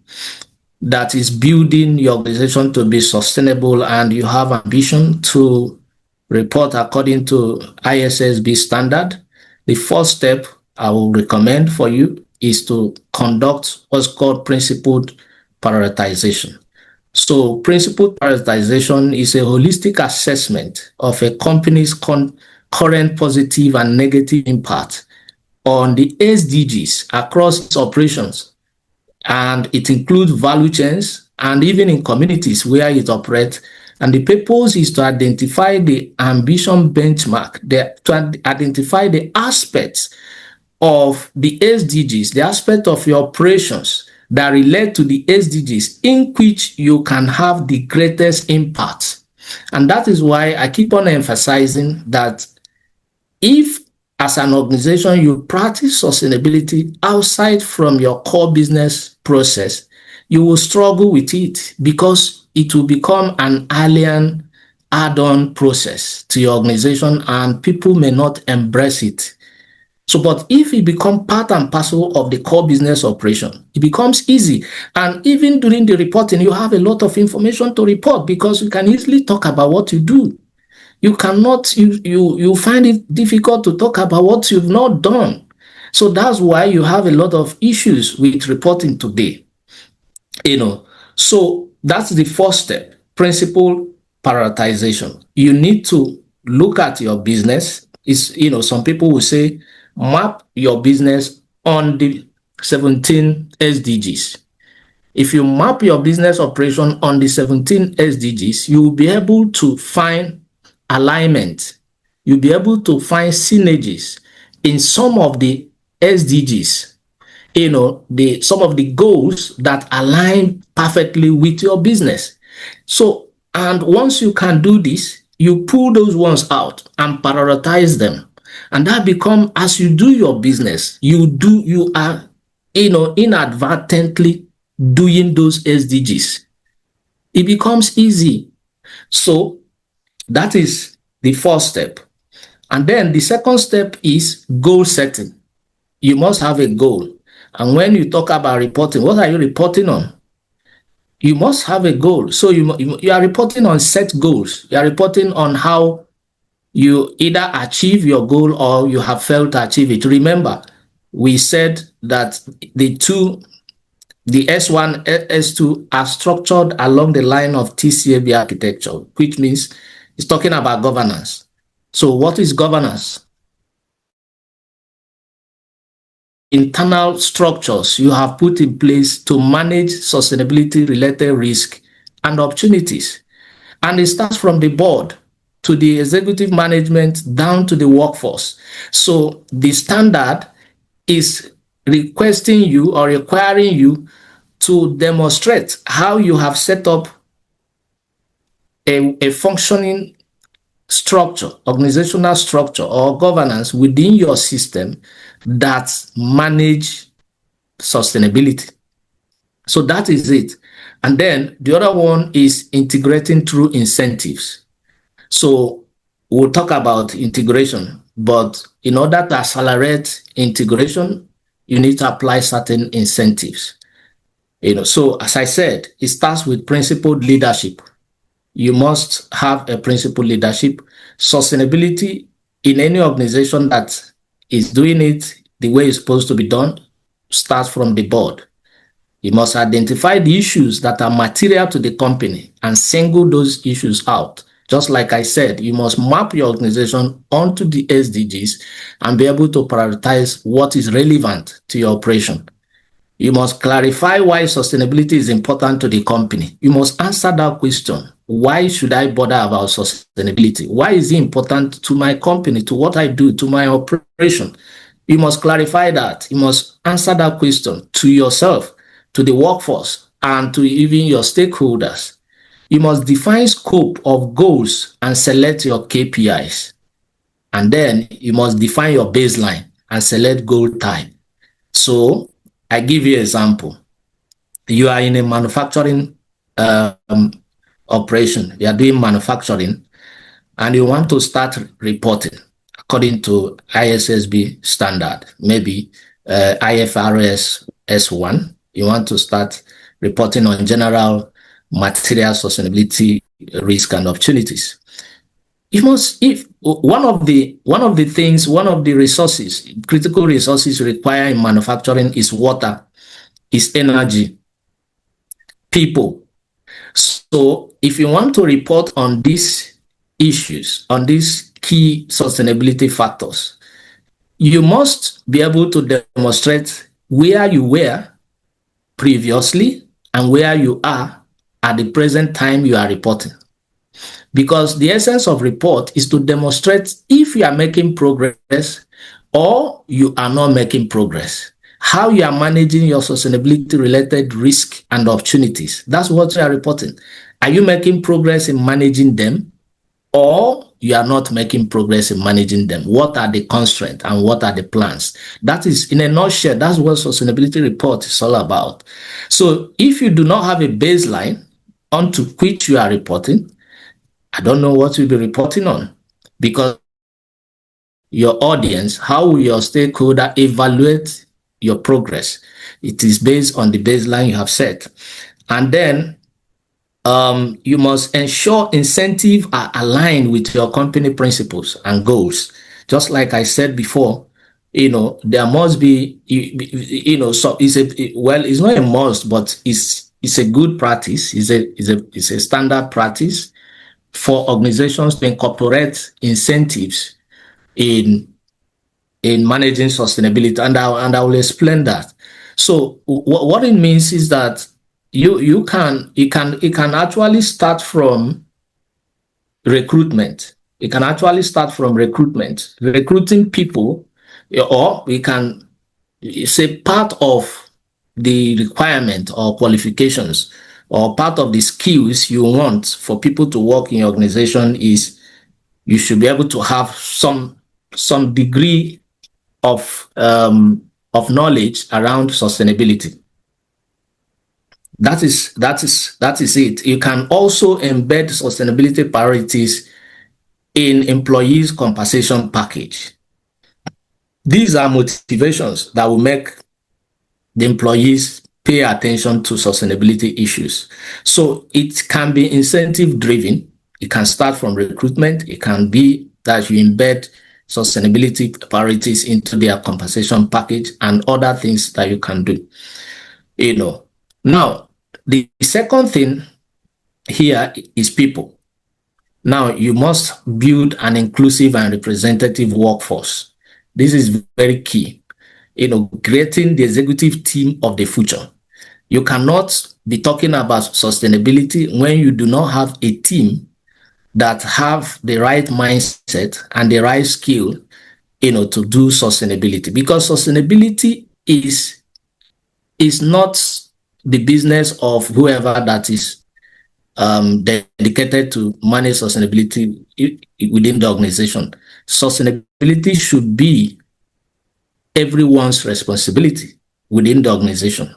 that is building your organization to be sustainable and you have ambition to report according to ISSB standard, the first step I will recommend for you is to conduct what's called principled prioritization. So principled prioritization is a holistic assessment of a company's current positive and negative impact on the SDGs across its operations. And it includes value chains and even in communities where it operates. And the purpose is to identify the ambition benchmark, to identify the aspects of the SDGs, the aspect of your operations that relate to the SDGs in which you can have the greatest impact. And that is why I keep on emphasizing that if as an organization you practice sustainability outside from your core business process, you will struggle with it because it will become an alien add-on process to your organization and people may not embrace it. So, but if it becomes part and parcel of the core business operation, it becomes easy. And even during the reporting, you have a lot of information to report because you can easily talk about what you do. You cannot, you find it difficult to talk about what you've not done. So that's why you have a lot of issues with reporting today. So that's the first step, principle prioritization. You need to look at your business. Some people will say, map your business on the 17 SDGs. If you map your business operation on the 17 SDGs, you will be able to find alignment. You'll be able to find synergies in some of the SDGs, some of the goals that align perfectly with your business. So, and once you can do this, you pull those ones out and prioritize them. And that becomes, as you do your business, you are, inadvertently doing those SDGs. It becomes easy. So that is the first step. And then the second step is goal setting. You must have a goal. And when you talk about reporting, what are you reporting on? You must have a goal. So you are reporting on set goals. You are reporting on how you either achieve your goal or you have failed to achieve it. Remember, we said that the S1 and S2 are structured along the line of TCAB architecture, which means it's talking about governance. So what is governance? Internal structures you have put in place to manage sustainability-related risk and opportunities. And it starts from the board to the executive management down to the workforce. So the standard is requesting you or requiring you to demonstrate how you have set up a functioning structure, organizational structure or governance within your system that manage sustainability. So that is it. And then the other one is integrating through incentives. So we'll talk about integration, but in order to accelerate integration, you need to apply certain incentives. So as I said, it starts with principled leadership. You must have a principled leadership. Sustainability in any organization that is doing it the way it's supposed to be done starts from the board. You must identify the issues that are material to the company and single those issues out. Just like I said, you must map your organization onto the SDGs and be able to prioritize what is relevant to your operation. You must clarify why sustainability is important to the company. You must answer that question. Why should I bother about sustainability? Why is it important to my company, to what I do, to my operation? You must clarify that. You must answer that question to yourself, to the workforce, and to even your stakeholders. You must define scope of goals and select your KPIs. And then you must define your baseline and select goal type. So I give you an example. You are in a manufacturing operation. You are doing manufacturing and you want to start reporting according to ISSB standard, maybe IFRS S1. You want to start reporting on general material sustainability risk and opportunities. You must, if one of the resources, critical resources required in manufacturing is water, is energy, people. So if you want to report on these issues, on these key sustainability factors, you must be able to demonstrate where you were previously and where you are at the present time you are reporting. Because the essence of report is to demonstrate if you are making progress or you are not making progress, how you are managing your sustainability related risk and opportunities. That's what you are reporting. Are you making progress in managing them, or you are not making progress in managing them? What are the constraints and what are the plans? That is, in a nutshell, that's what sustainability report is all about. So if you do not have a baseline onto which you are reporting, I don't know what you'll be reporting on, because your audience, how will your stakeholder evaluate your progress? It is based on the baseline you have set. And then you must ensure incentives are aligned with your company principles and goals. Just like I said before, there must be, so it's not a must, but it's a good practice. It's a standard practice for organizations to incorporate incentives in managing sustainability, and I will explain that. So what it means is that it can actually start from recruitment. It can actually start from recruiting people, or we can say part of the requirement or qualifications or part of the skills you want for people to work in your organization is you should be able to have some degree of knowledge around sustainability. That is it. You can also embed sustainability priorities in employees' compensation package. These are motivations that will make the employees pay attention to sustainability issues. So it can be incentive driven. It can start from recruitment. It can be that you embed sustainability priorities into their compensation package and other things that you can do. Now, the second thing here is people. Now, you must build an inclusive and representative workforce. This is very key. Creating the executive team of the future. You cannot be talking about sustainability when you do not have a team that have the right mindset and the right skill, to do sustainability. Because sustainability is not the business of whoever that is dedicated to manage sustainability within the organization. Sustainability should be everyone's responsibility within the organization,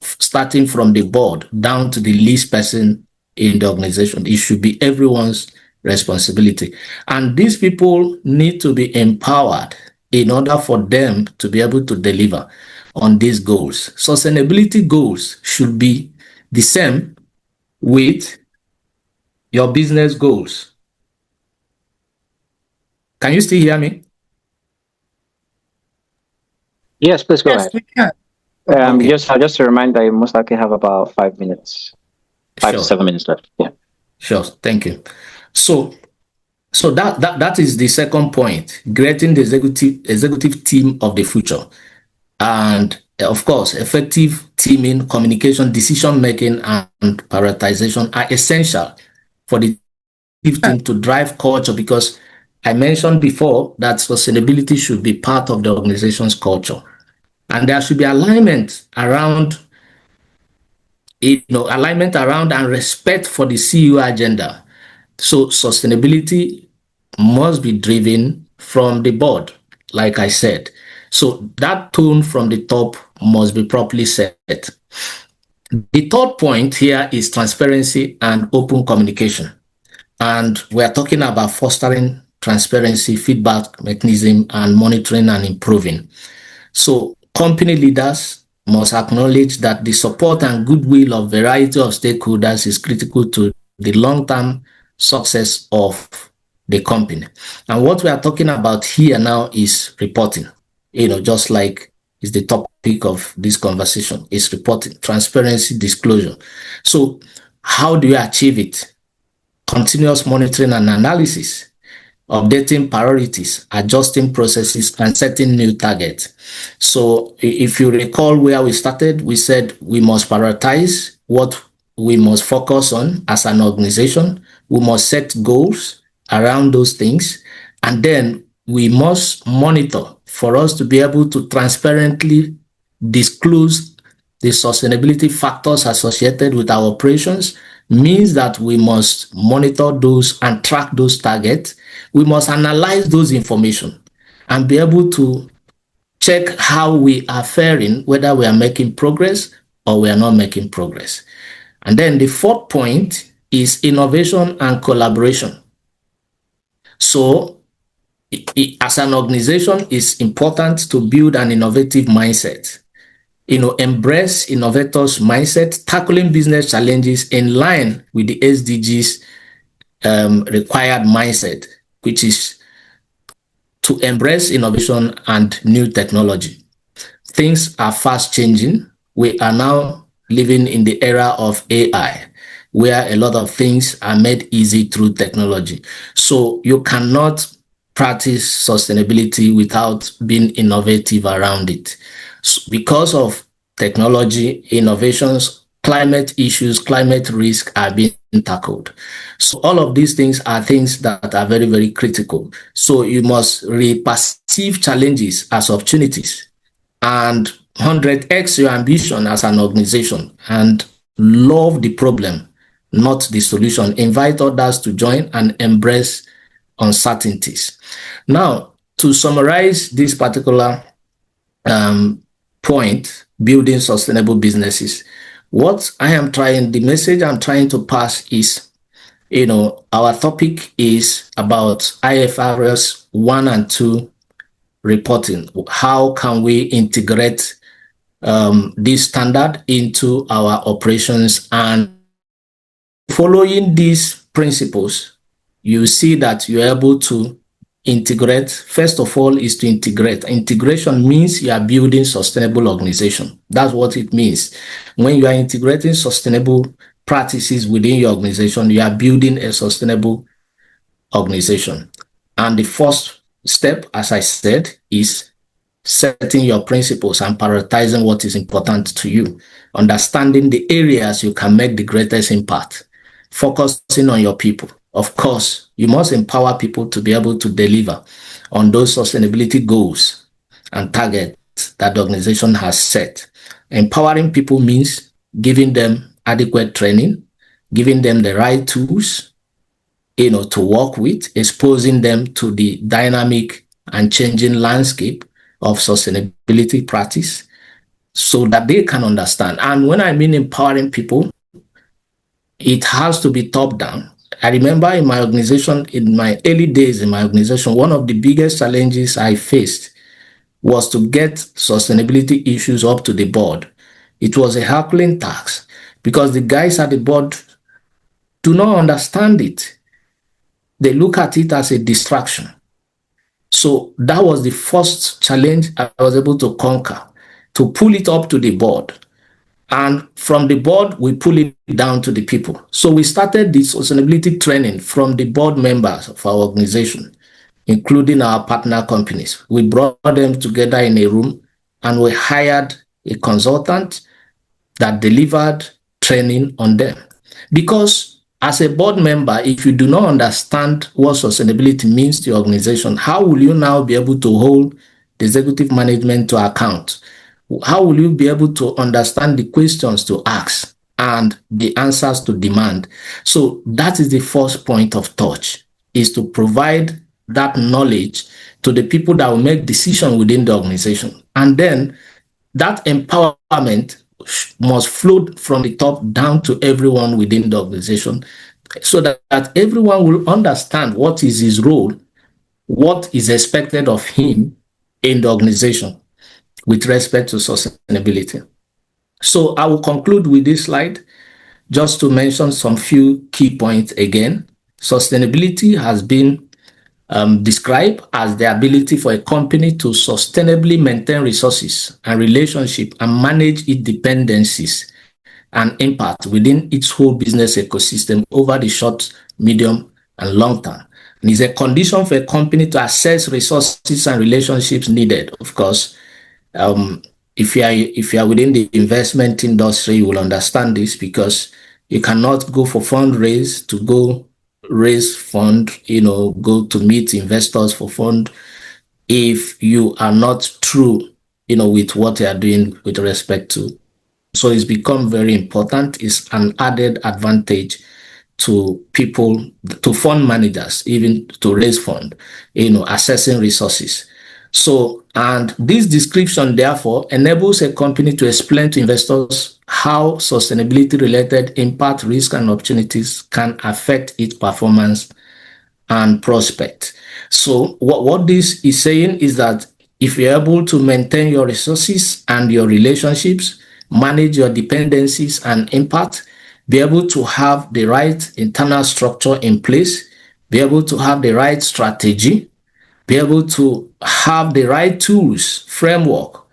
starting from the board down to the least person in the organization. It should be everyone's responsibility. And these people need to be empowered in order for them to be able to deliver on these goals. Sustainability goals should be the same with your business goals. Can you still hear me? Yes, please go ahead. We can. Okay. Just to remind that you most likely have about 5 minutes, 5 to 7 minutes left. Yeah. Sure. Thank you. So that is the second point, creating the executive team of the future. And of course, effective teaming, communication, decision making, and prioritization are essential for the team to drive culture, because I mentioned before that sustainability should be part of the organization's culture. And there should be alignment around alignment around and respect for the CEO agenda. So sustainability must be driven from the board, like I said. So that tone from the top must be properly set. The third point here is transparency and open communication. And we're talking about fostering transparency, feedback mechanism, and monitoring and improving. So company leaders must acknowledge that the support and goodwill of a variety of stakeholders is critical to the long-term success of the company. And what we are talking about here now is reporting, just like is the topic of this conversation, is reporting, transparency, disclosure. So how do you achieve it? Continuous monitoring and analysis, updating priorities, adjusting processes, and setting new targets. So if you recall where we started, we said we must prioritize what we must focus on as an organization. We must set goals around those things, and then we must monitor for us to be able to transparently disclose the sustainability factors associated with our operations. Means that we must monitor those and track those targets. We must analyze those information and be able to check how we are faring, whether we are making progress or we are not making progress. And then the fourth point is innovation and collaboration. So as an organization, it's important to build an innovative mindset. Embrace innovators' mindset, tackling business challenges in line with the SDGs required mindset, which is to embrace innovation and new technology. Things are fast changing. We are now living in the era of AI, where a lot of things are made easy through technology. So you cannot practice sustainability without being innovative around it. Because of technology, innovations, climate issues, climate risk are being tackled. So all of these things are things that are very, very critical. So you must perceive challenges as opportunities and 100x your ambition as an organization and love the problem, not the solution. Invite others to join and embrace uncertainties. Now, to summarize this particular point, building sustainable businesses, the message I'm trying to pass is, our topic is about IFRS 1 and 2 reporting. How can we integrate this standard into our operations? And following these principles, you see that you're able to integrate. First of all is to integrate. Integration means you are building sustainable organization. That's what it means. When you are integrating sustainable practices within your organization, you are building a sustainable organization. And the first step, as I said, is setting your principles and prioritizing what is important to you, understanding the areas you can make the greatest impact, focusing on your people. Of course, you must empower people to be able to deliver on those sustainability goals and targets that the organization has set. Empowering people means giving them adequate training, giving them the right tools, to work with, exposing them to the dynamic and changing landscape of sustainability practice so that they can understand. And when I mean empowering people, it has to be top down. I remember in my organization, in my early days in my organization, one of the biggest challenges I faced was to get sustainability issues up to the board. It was a Herculean task because the guys at the board do not understand it. They look at it as a distraction. So that was the first challenge I was able to conquer, to pull it up to the board. And from the board, we pull it down to the people. So we started the sustainability training from the board members of our organization, including our partner companies. We brought them together in a room and we hired a consultant that delivered training on them. Because as a board member, if you do not understand what sustainability means to your organization, how will you now be able to hold the executive management to account? How will you be able to understand the questions to ask and the answers to demand. So that is the first point of touch, is to provide that knowledge to the people that will make decisions within the organization. And then that empowerment must flow from the top down to everyone within the organization, so that everyone will understand what is his role, what is expected of him in the organization with respect to sustainability. So I will conclude with this slide just to mention some few key points again. Sustainability has been described as the ability for a company to sustainably maintain resources and relationships and manage its dependencies and impact within its whole business ecosystem over the short, medium, and long term. And is a condition for a company to assess resources and relationships needed. Of course, if you are within the investment industry, you will understand this, because you cannot go for fundraise to go raise fund, go to meet investors for fund if you are not true, with what you are doing with respect to. So it's become very important. It's an added advantage to people, to fund managers, even to raise fund, assessing resources. So, and this description, therefore, enables a company to explain to investors how sustainability-related impact, risk, and opportunities can affect its performance and prospect. So what this is saying is that if you're able to maintain your resources and your relationships, manage your dependencies and impact, be able to have the right internal structure in place, be able to have the right strategy, be able to have the right tools, framework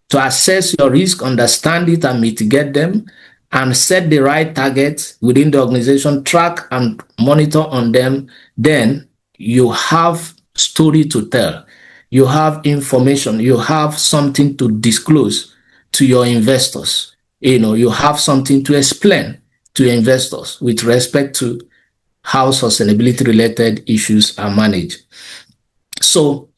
to assess your risk, understand it and mitigate them, and set the right targets within the organization, track and monitor on them, then you have story to tell. You have information, you have something to disclose to your investors. You have something to explain to your investors with respect to how sustainability related issues are managed. So,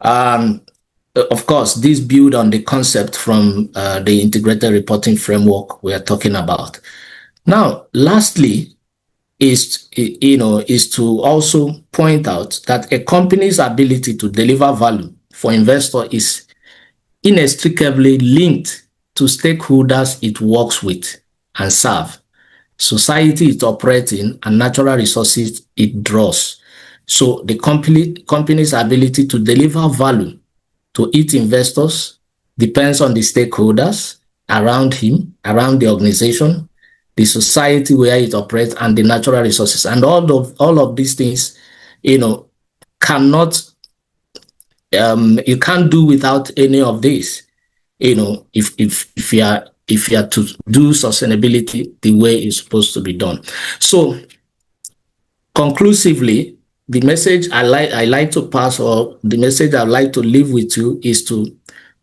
of course, this builds on the concept from the integrated reporting framework we are talking about. Now, lastly, is to also point out that a company's ability to deliver value for investors is inextricably linked to stakeholders it works with and serve, society it operates in, and natural resources it draws. So the company's ability to deliver value to its investors depends on the stakeholders around him, around the organization, the society where it operates, and the natural resources. And all of these things, cannot, you can't do without any of this. If you are to do sustainability the way it's supposed to be done. So conclusively, the message I like to pass, or the message I'd like to leave with you, is to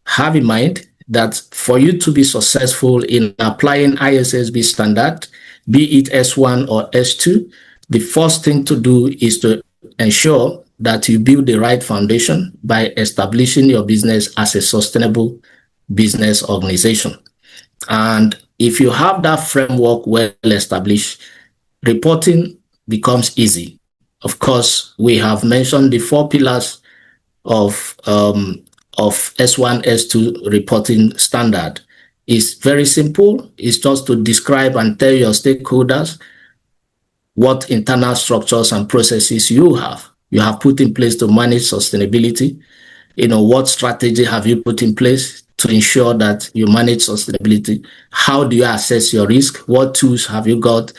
have in mind that for you to be successful in applying ISSB standard, be it S1 or S2, the first thing to do is to ensure that you build the right foundation by establishing your business as a sustainable business organization. And if you have that framework well established, reporting becomes easy. Of course, we have mentioned the 4 pillars of S1, S2 reporting standard. It's very simple. It's just to describe and tell your stakeholders what internal structures and processes you have put in place to manage sustainability. What strategy have you put in place to ensure that you manage sustainability? How do you assess your risk? What tools have you got?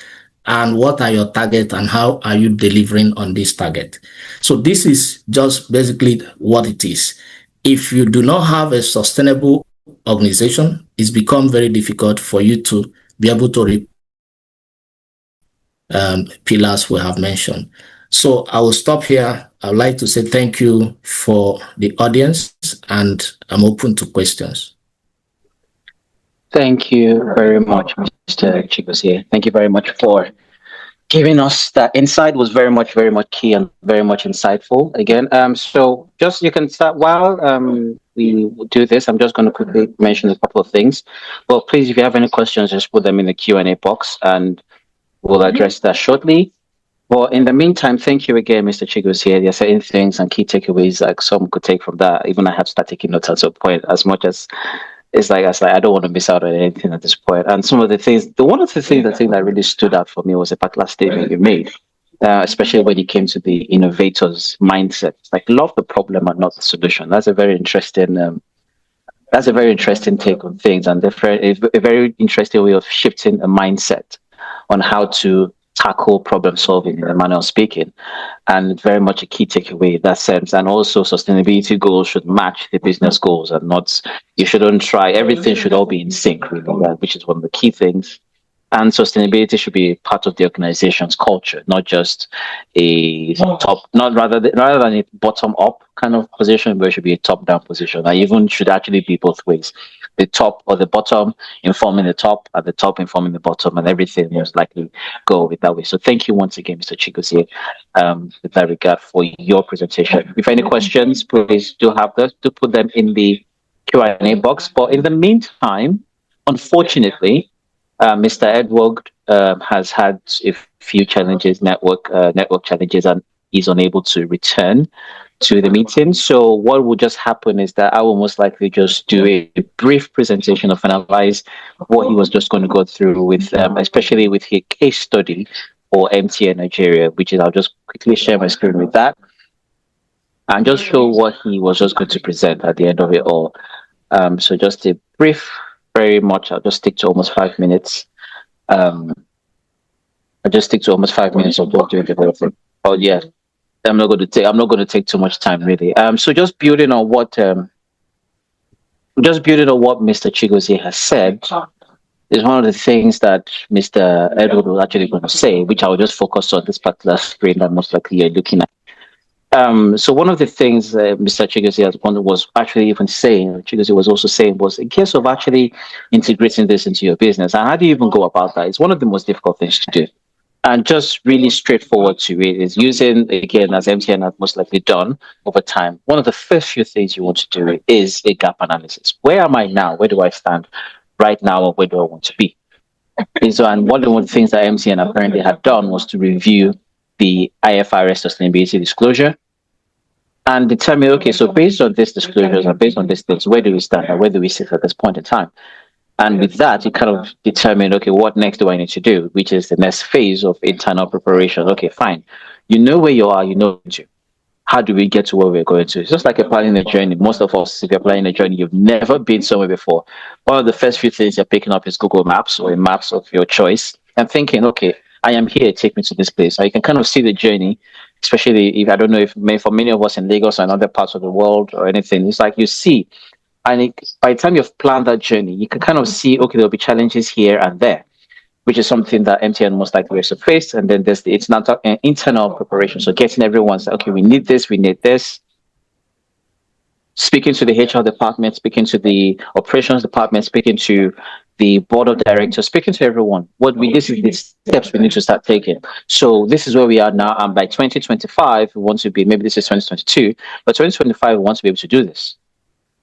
And what are your targets, and how are you delivering on this target? So this is just basically what it is. If you do not have a sustainable organization, it's become very difficult for you to be able to pillars we have mentioned. So I will stop here. I would like to say thank you for the audience, and I'm open to questions. Thank you very much, Mr. Chigozie. Thank you very much for giving us that insight was very much key and very much insightful again. So just you can start while we do this. I'm just going to quickly mention a couple of things. Well, please, if you have any questions, just put them in the Q&A box and we'll address that shortly. Well, in the meantime, thank you again, Mr. Chigos here. There are certain things and key takeaways like some could take from that. Even I had to start taking notes at some point as much as I don't want to miss out on anything at this point. And some of the things, one of the things I think that really stood out for me was a particular statement you made, especially when it came to the innovators' mindset. It's like love the problem and not the solution. That's a very interesting. That's a very interesting take on things, and a very interesting way of shifting a mindset on how to tackle problem solving in a manner of speaking, and very much a key takeaway in that sense. And also, sustainability goals should match the business goals, and not you shouldn't try everything should all be in sync, really, which is one of the key things. And sustainability should be part of the organization's culture, not just a top, not rather than a bottom up kind of position, but it should be a top down position. And even should actually be both ways, the top or the bottom informing the top, and the top informing the bottom, and everything most likely go with that way. So thank you once again, Mr. Chigozie, with that regard for your presentation. If any questions, please do have those to put them in the Q&A box. But in the meantime, unfortunately, Mr. Edward has had a few challenges, network challenges, and is unable to return to the meeting. So what will just happen is that I will most likely just do a brief presentation of analyze what he was just going to go through with, especially with his case study for MTN Nigeria, which is I'll just quickly share my screen with that and just show what he was just going to present at the end of it all. So just a brief, very much, I'll just stick to almost 5 minutes. I'll just stick to almost 5 minutes of just doing the whole thing. Oh yeah, I'm not going to take too much time really. So just building on what Mr. Chigozie has said is one of the things that Mr. Edward was actually going to say, which I will just focus on this particular screen that most likely you're looking at. So one of the things Mr. Chigozie was actually even saying, Chigozie was also saying, was in case of actually integrating this into your business, and how do you even go about that? It's one of the most difficult things to do. And just really straightforward to it is using, again, as MTN has most likely done over time, one of the first few things you want to do is a gap analysis. Where am I now? Where do I stand right now? Or where do I want to be? And one of the things that MTN apparently had done was to review the IFRS sustainability disclosure and determine, okay, so based on these disclosures and based on these things, where do we stand and where do we sit at this point in time? And with that, you kind of determine, okay, what next do I need to do, which is the next phase of internal preparation. Okay, fine. You know where you are, you know to. How do we get to where we're going to? It's just like planning a journey. Most of us, if you're planning a journey, you've never been somewhere before. One of the first few things you're picking up is Google Maps or maps of your choice and thinking, okay, I am here, take me to this place. So you can kind of see the journey, especially if, I don't know if for many of us in Lagos or in other parts of the world or anything, it's like you see, and by the time you've planned that journey, you can kind of see, okay, there'll be challenges here and there, which is something that MTN most likely has to face. And then there's the internal preparation. So getting everyone say, okay, we need this, speaking to the HR department, speaking to the operations department, speaking to the board of directors, speaking to everyone. This is the steps we need to start taking. So this is where we are now. And by 2025, we want to be, maybe this is 2022, but 2025, we want to be able to do this.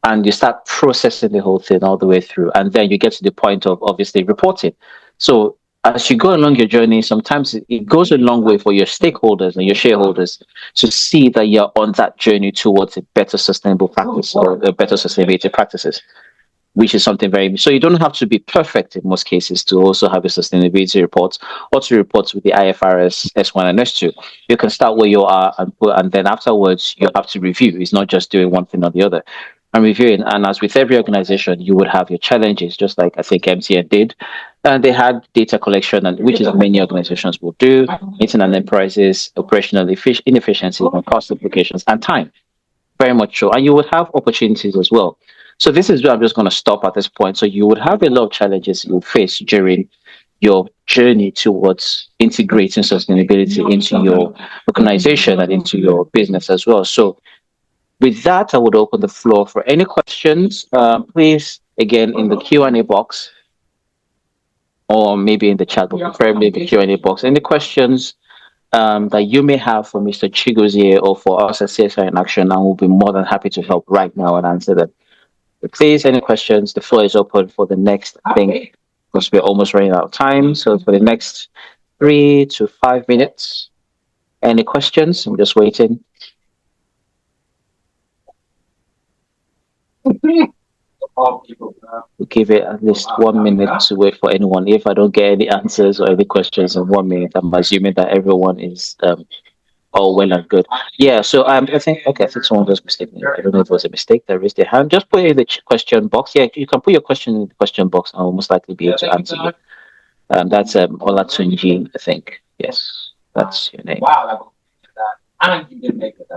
And you start processing the whole thing all the way through. And then you get to the point of obviously reporting. So as you go along your journey, sometimes it goes a long way for your stakeholders and your shareholders to see that you're on that journey towards a better sustainable practice or a better sustainability practices, which is something so you don't have to be perfect in most cases to also have a sustainability report or to report with the IFRS S1 and S2. You can start where you are and then afterwards you have to review. It's not just doing one thing or the other. And reviewing, and as with every organization, you would have your challenges, just like I think MTN did. And they had data collection, and which is many organizations will do, internet enterprises, operational inefficiency, and cost implications, and time. Very much so. And you would have opportunities as well. So this is where I'm just going to stop at this point. So you would have a lot of challenges you would face during your journey towards integrating sustainability into your organization and into your business as well. So with that, I would open the floor for any questions. Please, again, in the Q&A box, or maybe in the chat box, preferably the Q&A box. Any questions that you may have for Mr. Chigozie or for us at CSR-in-Action, and we'll be more than happy to help right now and answer them. But please, any questions? The floor is open for the next thing, because we're almost running out of time. So for the next 3 to 5 minutes, any questions? I'm just waiting. We'll give it at least 1 minute to wait for anyone. If I don't get any answers or any questions in 1 minute, I'm assuming that everyone is all well and good. Yeah, so I think someone was mistaken. I don't know if it was a mistake. They raised their hand. Just put it in the question box. Yeah, you can put your question in the question box. I'll most likely be able to answer you. That's Olatunji, I think. Yes, that's your name. Wow, and you didn't make it.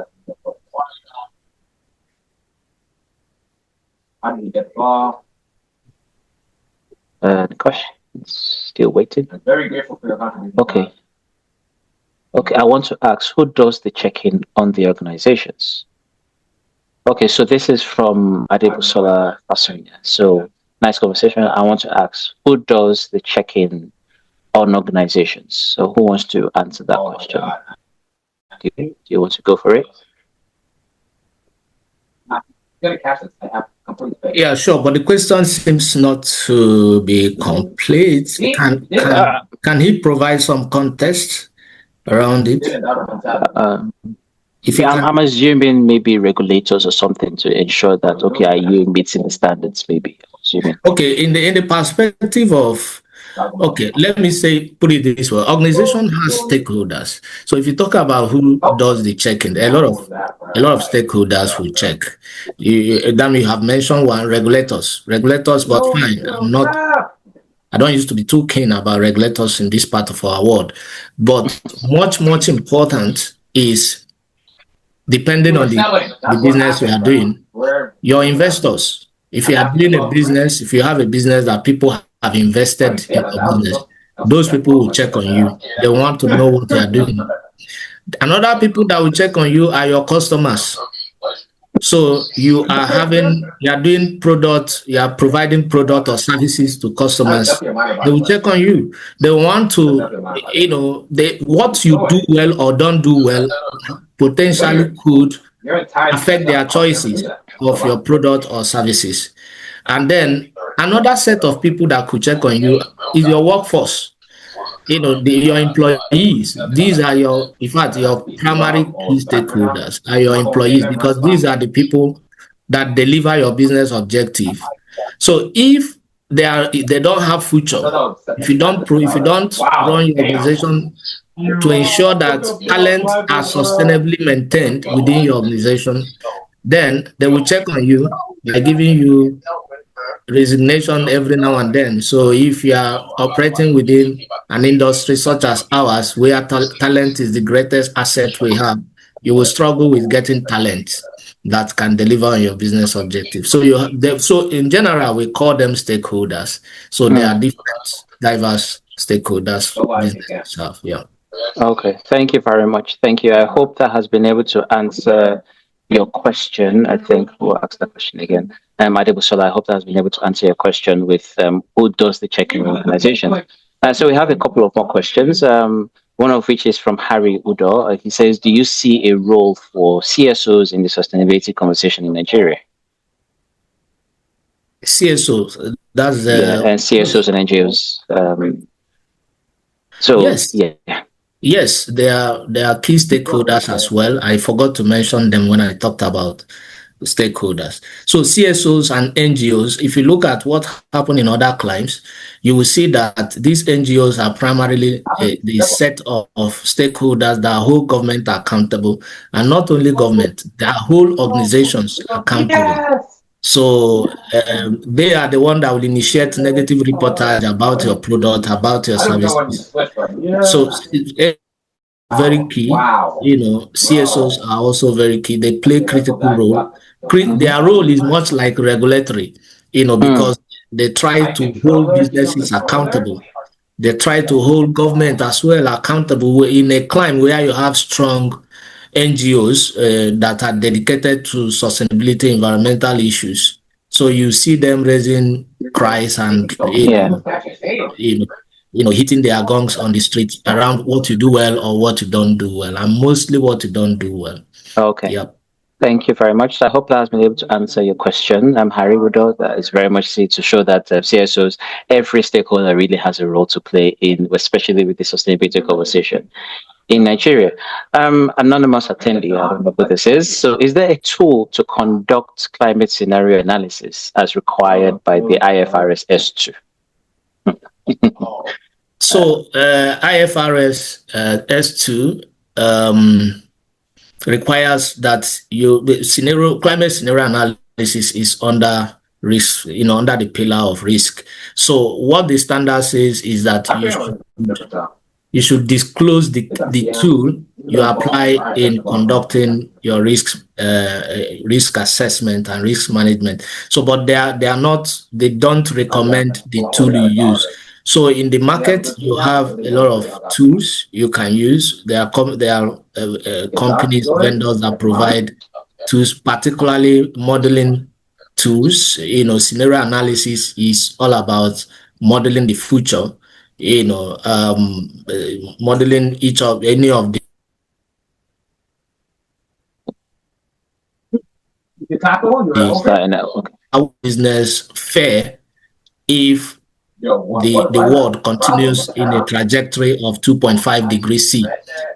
How did you get the question? Still waiting. I'm very grateful for your contribution. Okay, I want to ask, who does the checking on the organizations? Okay, so this is from Adebusola Fasanya. So, nice conversation. I want to ask, who does the checking on organizations? So, who wants to answer that question? Do you want to go for it? Yeah, sure, but the question seems not to be complete. Can he provide some context around it? I'm assuming maybe regulators or something to ensure that, okay, are you meeting the standards, maybe? Okay, in the perspective of, okay, let me put it this way. Organization has stakeholders. So if you talk about who does the checking, a lot of stakeholders will check. Then you have mentioned one, regulators, but fine. I don't used to be too keen about regulators in this part of our world, but much important is, depending on the business you are doing, your investors. If you are doing a business, if you have a business that people have invested in your business, those people will check on you. They want to know what you are doing. Another people that will check on you are your customers. So you are doing product, you are providing product or services to customers. They will check on you. They want to, what you do well or don't do well potentially could affect their choices of your product or services. And then another set of people that could check on you is your workforce. Your employees. These are your primary key stakeholders are your employees, because these are the people that deliver your business objective. So if they don't have future, if you don't run your organization to ensure that talent are sustainably maintained within your organization, then they will check on you by giving you resignation every now and then. So if you are operating within an industry such as ours, where talent is the greatest asset we have, you will struggle with getting talent that can deliver on your business objective. So so in general, we call them stakeholders. So there are different, diverse stakeholders business itself. Yeah. Okay, thank you very much. Thank you. I hope that has been able to answer your question. I think we'll ask that question again. Adebusola, I hope that has been able to answer your question with who does the checking organization. So we have a couple of more questions. One of which is from Harry Udo. He says, do you see a role for CSOs in the sustainability conversation in Nigeria? CSOs, that's and CSOs and NGOs. Yes. Yeah. Yes, they are key stakeholders as well. I forgot to mention them when I talked about stakeholders. So CSOs and NGOs, if you look at what happened in other climes, you will see that these NGOs are primarily the set of stakeholders that hold government accountable, and not only government, their whole organizations accountable. Yes. So they are the one that will initiate negative reportage about your product, about your services. So very key. CSOs are also very key. They play critical role. Their role is much like regulatory, because they try to hold businesses accountable. They try to hold government as well accountable in a climate where you have strong NGOs that are dedicated to sustainability, environmental issues. So you see them raising cries and hitting their gongs on the street around what you do well or what you don't do well, and mostly what you don't do well. Okay. Yep. Thank you very much. So I hope that has been able to answer your question. I'm Harry Rudo. That is very much to show that CSOs, every stakeholder really has a role to play in, especially with the sustainability conversation in Nigeria. Anonymous attendee, I don't know who this is. So is there a tool to conduct climate scenario analysis as required by the IFRS S2? So IFRS S2 requires that climate scenario analysis is under risk, under the pillar of risk. So what the standard says is that you should disclose the tool you apply in conducting your risk assessment and risk management. So, but they don't recommend the tool you use. So in the market, you have a lot of tools you can use. There are companies, vendors that provide tools, particularly modeling tools. Scenario analysis is all about modeling the future. Modeling any of the how business fare if the world continues in a trajectory of 2.5 degrees C,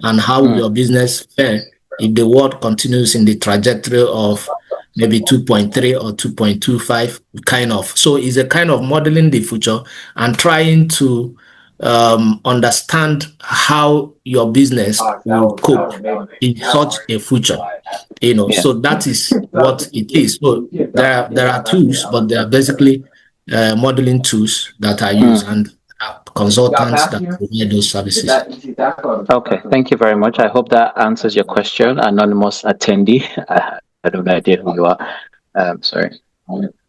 and how your business fare if the world continues in the trajectory of maybe 2.3 or 2.25 kind of. So it's a kind of modeling the future and trying to understand how your business will cope in such a future. So that is what it is. So there are tools, but they are basically modeling tools that are used and consultants that provide those services. Okay, thank you very much. I hope that answers your question, anonymous attendee. I don't have no idea who you are. Sorry.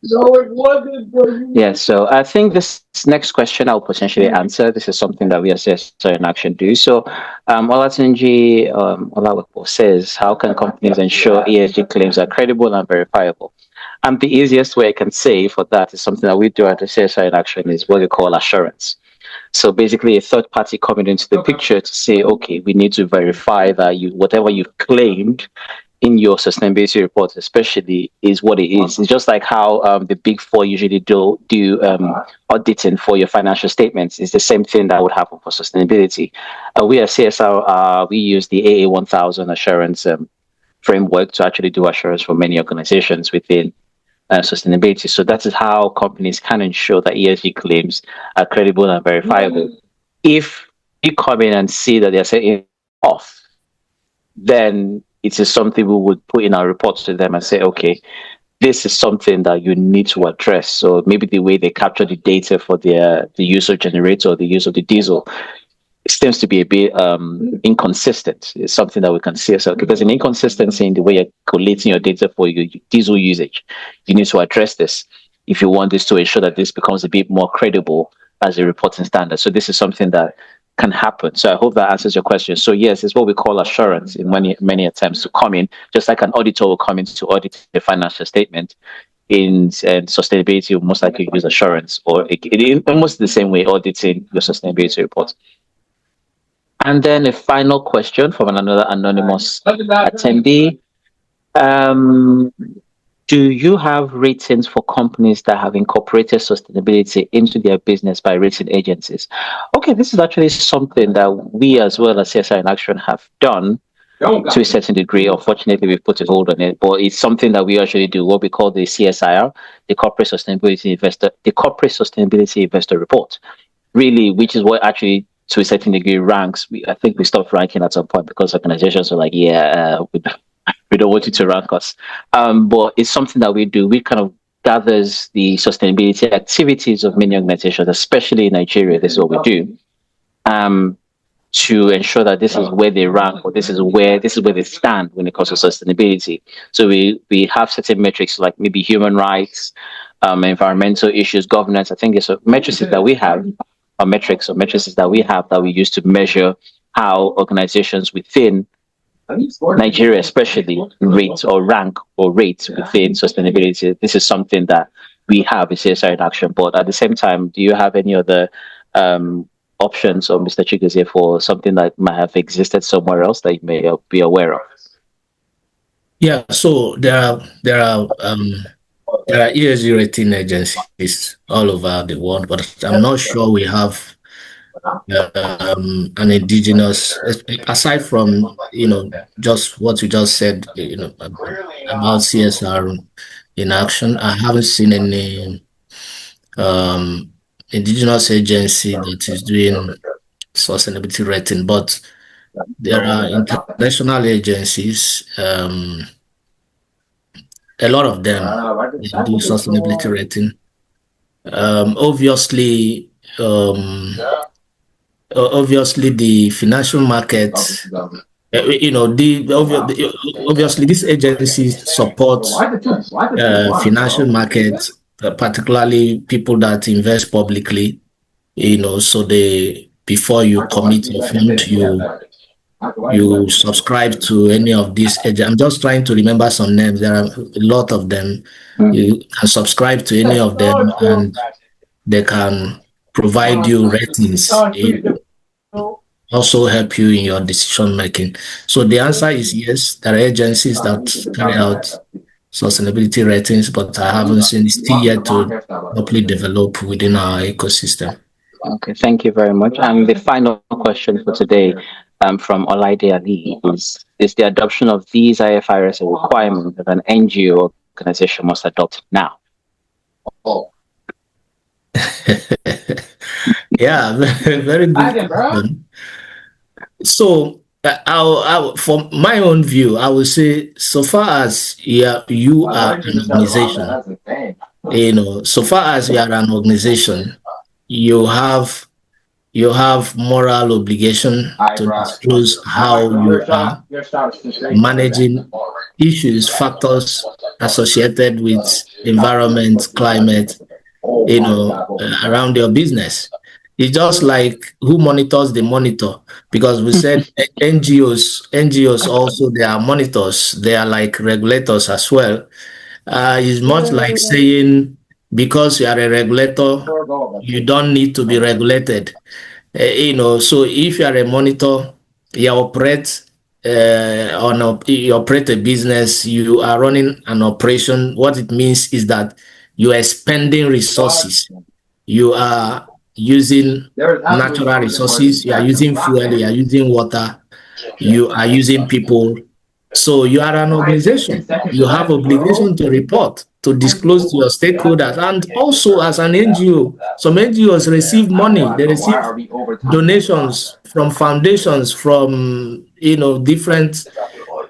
No, it wasn't. Yeah, so I think this next question I'll potentially answer. This is something that we as CSR-in-Action do. So, Olatunji Olawepo says, how can companies ensure ESG claims are credible and verifiable? And the easiest way I can say for that is something that we do at the CSR-in-Action is what we call assurance. So basically, a third party coming into the picture to say, okay, we need to verify that whatever you've claimed in your sustainability report, especially, is what it is. It's just like how the Big Four usually do auditing for your financial statements. It's the same thing that would happen for sustainability. We at CSR, we use the AA1000 assurance framework to actually do assurance for many organizations within sustainability. So that is how companies can ensure that ESG claims are credible and verifiable. If you come in and see that they're saying off, then it is something we would put in our reports to them and say, okay, this is something that you need to address. So maybe the way they capture the data for the use of generator or the use of the diesel, it seems to be a bit inconsistent. It's something that we can see. So because an inconsistency in the way you're collating your data for your diesel usage, you need to address this if you want this to ensure that this becomes a bit more credible as a reporting standard. So this is something that can happen. So I hope that answers your question. So yes, it's what we call assurance in many attempts to come in, just like an auditor will come in to audit a financial statement. In sustainability, will most likely use assurance, or almost the same way auditing your sustainability report. And then a final question from another anonymous attendee. Do you have ratings for companies that have incorporated sustainability into their business by rating agencies? Okay, this is actually something that we as well as CSR-in-Action have done to a certain degree. Unfortunately, we've put a hold on it, but it's something that we actually do, what we call the CSIR, the Corporate Sustainability Investor Report, really, which is what actually to a certain degree ranks. I think we stopped ranking at some point because organizations are like, we don't want you to rank us. But it's something that we do. We kind of gathers the sustainability activities of many organizations, especially in Nigeria. This is what we do, to ensure that this is where they rank, or this is where they stand when it comes to sustainability. So we have certain metrics like maybe human rights, environmental issues, governance. I think it's metrics that we have, or metrics that we have that we use to measure how organizations within Nigeria especially rate or rank or rate within sustainability. This is something that we have a CSR-in-Action, but at the same time, do you have any other options, or Mr. Chigozie, for something that might have existed somewhere else that you may be aware of? Yeah, so there are ESG rating agencies all over the world, but I'm not sure we have an indigenous, aside from just what you just said, about CSR in action. I haven't seen any indigenous agency that is doing sustainability rating, but there are international agencies. A lot of them do sustainability rating. Obviously, the financial market, obviously these agencies support financial markets, particularly people that invest publicly. So before you commit your fund, you subscribe to any of these agents. I'm just trying to remember some names. There are a lot of them. You can subscribe to any of them, and they can provide you ratings, also help you in your decision making. So the answer is yes, there are agencies that carry out sustainability ratings, but I haven't seen it still yet to properly develop within our ecosystem. Okay, thank you very much. And the final question for today from Olaide Ali is the adoption of these IFRS a requirement that an NGO organization must adopt now? Yeah, very good question. So, from my own view, I would say, so far as you are an organization, so far as you are an organization, you have moral obligation to disclose how you are managing issues, factors associated with environment, climate, around your business. It's just like who monitors the monitor, because we said NGOs also, they are monitors, they are like regulators as well. It's much like saying, because you are a regulator, you don't need to be regulated. So if you are a monitor, you operate you operate a business, you are running an operation. What it means is that you are spending resources. You are using natural resources, you are using fuel, you are using water, you are using people. So you are an organization. You have obligation to report, to disclose to your stakeholders, and also as an NGO. Some NGOs receive money. They receive donations from foundations, from different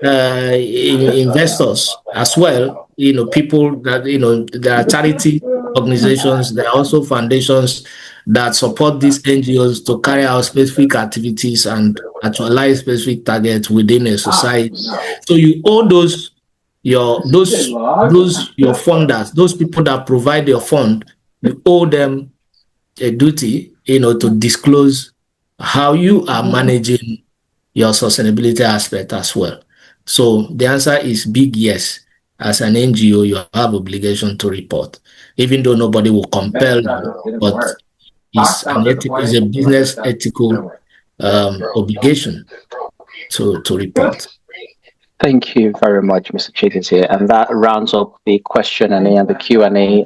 investors as well. People that there are charity organizations. There are also foundations that support these NGOs to carry out specific activities and actualize specific targets within a society. So you owe your funders, those people that provide your fund, you owe them a duty, to disclose how you are managing your sustainability aspect as well. So the answer is big yes. As an NGO, you have obligation to report, even though nobody will compel you, but it's a business ethical obligation to report. Thank you very much, Mr. Chigozie. And that rounds up the question and the Q&A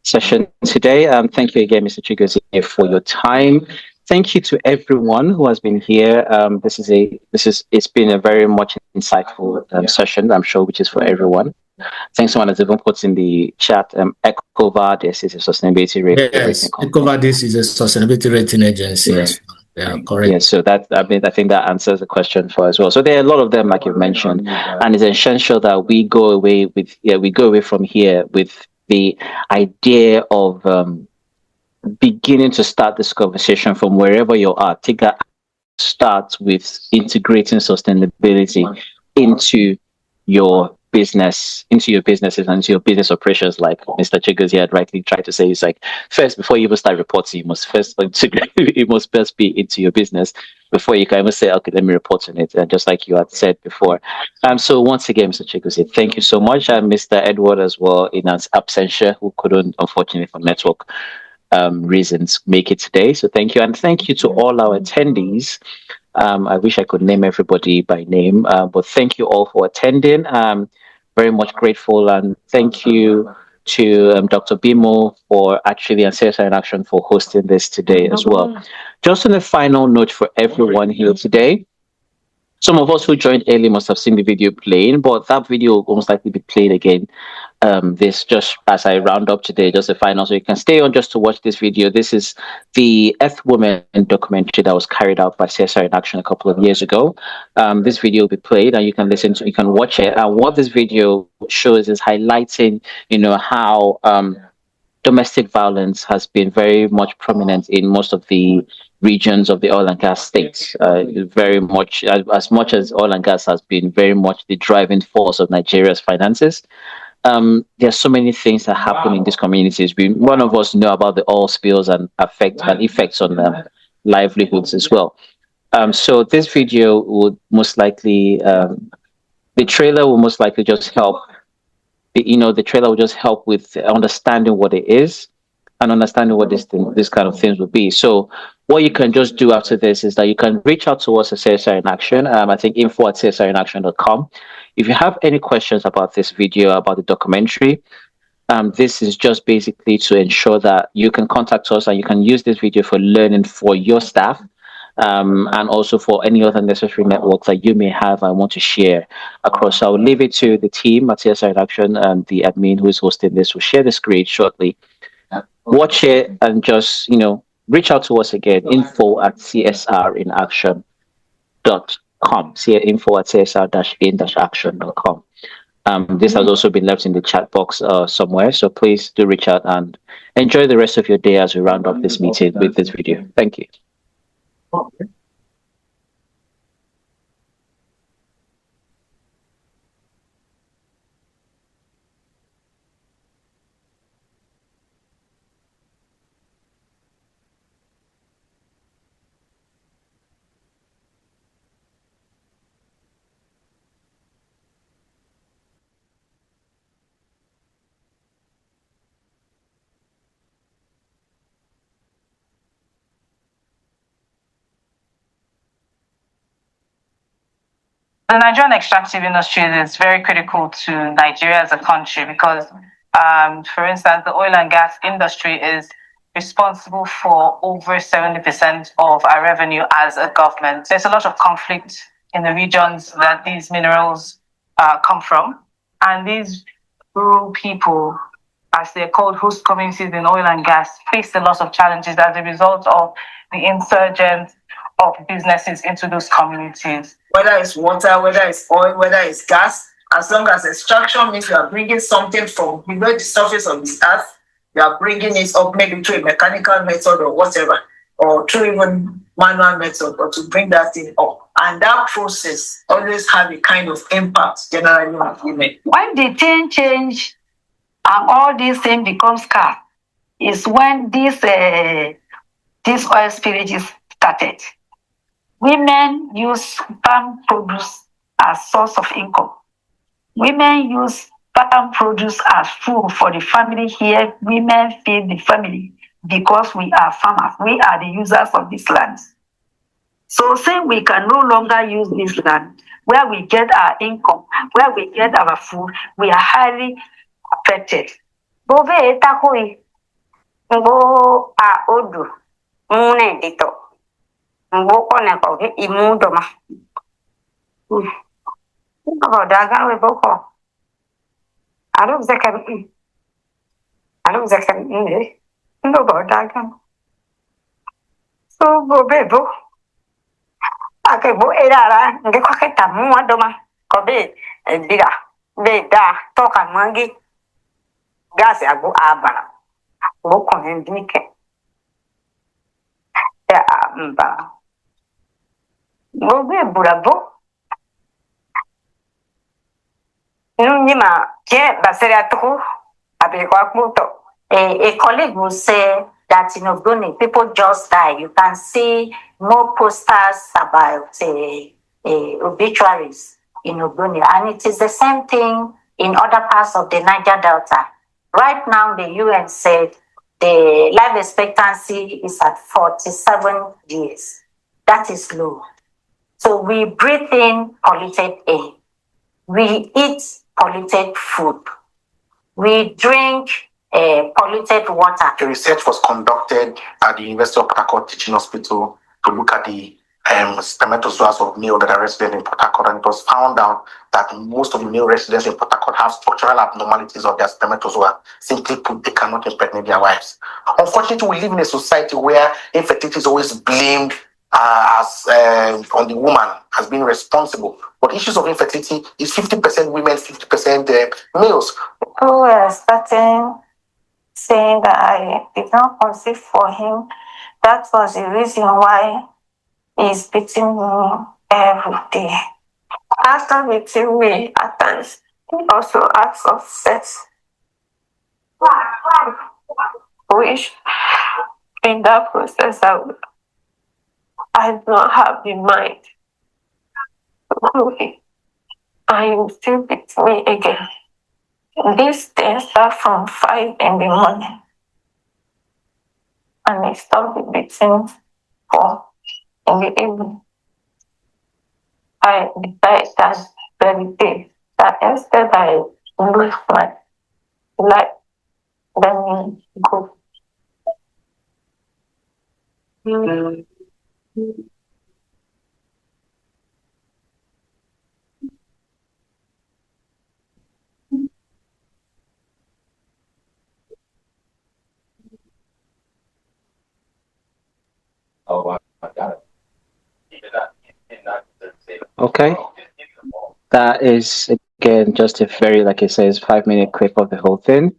session today. Thank you again, Mr. Chigozie, for your time. Thank you to everyone who has been here. It's been a very much insightful session, I'm sure, which is for everyone. Thanks, someone has even put in the chat. EcoVadis is a sustainability rating company. Yes, EcoVadis is a sustainability rating agency. Yes. Yeah, correct. Yeah, so I think that answers the question for as well. So there are a lot of them, like you've mentioned, and it's essential that we go away from here with the idea of beginning to start this conversation from wherever you are. Take that start with integrating sustainability into your business, into your businesses and into your business operations, like Mr. Chigozie had rightly tried to say. It's like, first, before you even start reporting, you must first it must first be into your business before you can even say, okay, let me report on it. And just like you had said before. So once again, Mr. Chigozie, thank you so much. And Mr. Edward as well, in his absentia, who couldn't, unfortunately, for network reasons, make it today. So thank you. And thank you to all our attendees. I wish I could name everybody by name, but thank you all for attending. Very much grateful, and thank you to Dr. Bimo for actually, and CSR-in-Action for hosting this today as well. Just on a final note for everyone here today, some of us who joined early must have seen the video playing, but that video will most likely be played again. This just as I round up today, just a final, so you can stay on just to watch this video. This is the Earth Woman documentary that was carried out by CSR-in-Action a couple of years ago. This video will be played, and you can listen to, you can watch it. And what this video shows is highlighting, how domestic violence has been very much prominent in most of the regions of the oil and gas states. Very much, as much as oil and gas has been very much the driving force of Nigeria's finances. There are so many things that happen in these communities. One of us know about the oil spills and effects on livelihoods as well. So this video would most likely, the trailer will most likely just help. The trailer will just help with understanding what it is and understanding what this kind of things would be. So what you can just do after this is that you can reach out to us at CSR-in-Action. I think info@csr-in-action.com. If you have any questions about this video, about the documentary, this is just basically to ensure that you can contact us and you can use this video for learning for your staff, and also for any other necessary networks that you may have and want to share across. So I will leave it to the team at CSR-in-Action, and the admin who is hosting this will share the screen shortly. Watch it and just, reach out to us again, info@csr-in-action.com, info@csr-in-action.com. This has also been left in the chat box somewhere, so please do reach out and enjoy the rest of your day as we round up this meeting with this video. Thank you. The Nigerian extractive industry is very critical to Nigeria as a country because, for instance, the oil and gas industry is responsible for over 70% of our revenue as a government. There's a lot of conflict in the regions that these minerals come from. And these rural people, as they're called, host communities in oil and gas, face a lot of challenges as a result of the insurgence of businesses into those communities. Whether it's water, whether it's oil, whether it's gas, as long as extraction means you are bringing something from below the surface of this earth, you are bringing it up maybe through a mechanical method or whatever, or through even manual method, or to bring that thing up. And that process always have a kind of impact generally on women. When the thing change and all these things become scarce is when this oil spillages started. Women use palm produce as source of income. Women use palm produce as food for the family here. Women feed the family because we are farmers. We are the users of this land. So saying we can no longer use this land, where we get our income, where we get our food, we are highly affected. Bove etakoi, mbo a odu, mune dito. Mboko ne koge imudoma. Mboko daga we boko. Alo zakam. Alo zakam ine. Mboko daga. So bobebo. Ake bo erara nge kwake tamu adoma. Kobe biga. Beda toka mangi. Gasi agu abana. Boko ndike. Ya mba. Bobe burabo. A colleague will say that in Ogoni, people just die. You can see more posters about obituaries in Ogoni. And it is the same thing in other parts of the Niger Delta. Right now, the UN said the life expectancy is at 47 years. That is low. So we breathe in polluted air. We eat polluted food. We drink polluted water. The research was conducted at the University of Port Harcourt Teaching Hospital to look at the spermatozoas of male that are resident in Port Harcourt, and it was found out that most of the male residents in Port Harcourt have structural abnormalities of their spermatozoa. Simply put, they cannot impregnate their wives. Unfortunately, we live in a society where infertility is always blamed as on the woman as being responsible. But issues of infertility is 50% women, 50% males. People were starting saying that I did not conceive for him. That was the reason why he's beating me every day. After beating me at times, he also acts of sex. Which in that process I do not have the mind to do it. And you still beat me again. This day started from 5 in the morning. And I stopped beating 4 in the evening. I decided that very day that instead I lose my life, let me go. Okay. That is, again, just a very, like it says, 5-minute clip of the whole thing.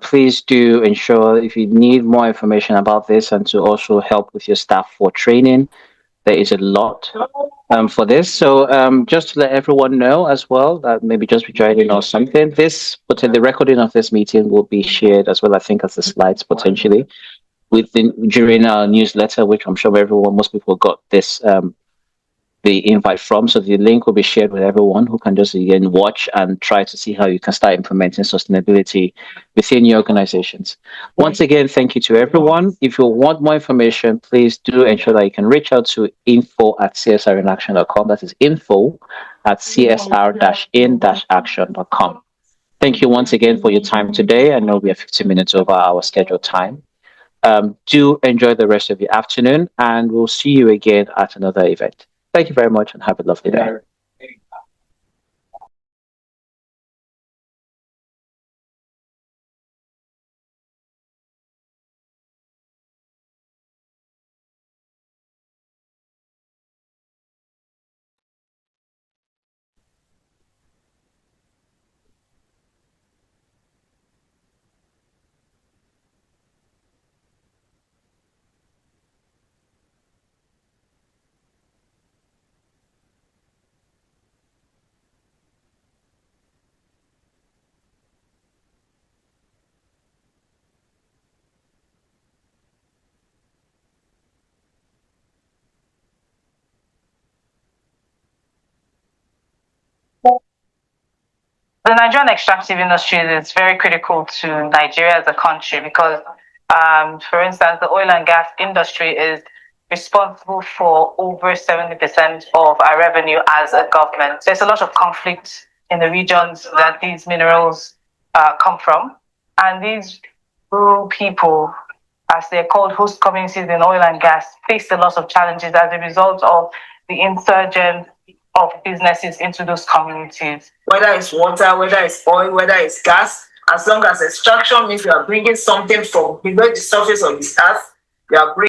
Please do ensure if you need more information about this and to also help with your staff for training, there is a lot for this. So just to let everyone know as well that maybe just be joining or something, the recording of this meeting will be shared as well, I think, as the slides potentially during our newsletter, which I'm sure most people got this the invite from. So the link will be shared with everyone who can just again watch and try to see how you can start implementing sustainability within your organizations. Once again, thank you to everyone. If you want more information, please do ensure that you can reach out to info@csr-in-action.com. That is info@csr-in-action.com. Thank you once again for your time today. I know we are 15 minutes over our scheduled time. Do enjoy the rest of your afternoon, and we'll see you again at another event. Thank you very much and have a lovely day. The Nigerian extractive industry is very critical to Nigeria as a country because, for instance, the oil and gas industry is responsible for over 70% of our revenue as a government. There's a lot of conflict in the regions that these minerals come from. And these rural people, as they're called, host communities in oil and gas, face a lot of challenges as a result of the insurgence of businesses into those communities. Whether it's water, whether it's oil, whether it's gas, as long as extraction means you are bringing something from below the surface of this earth, you are bringing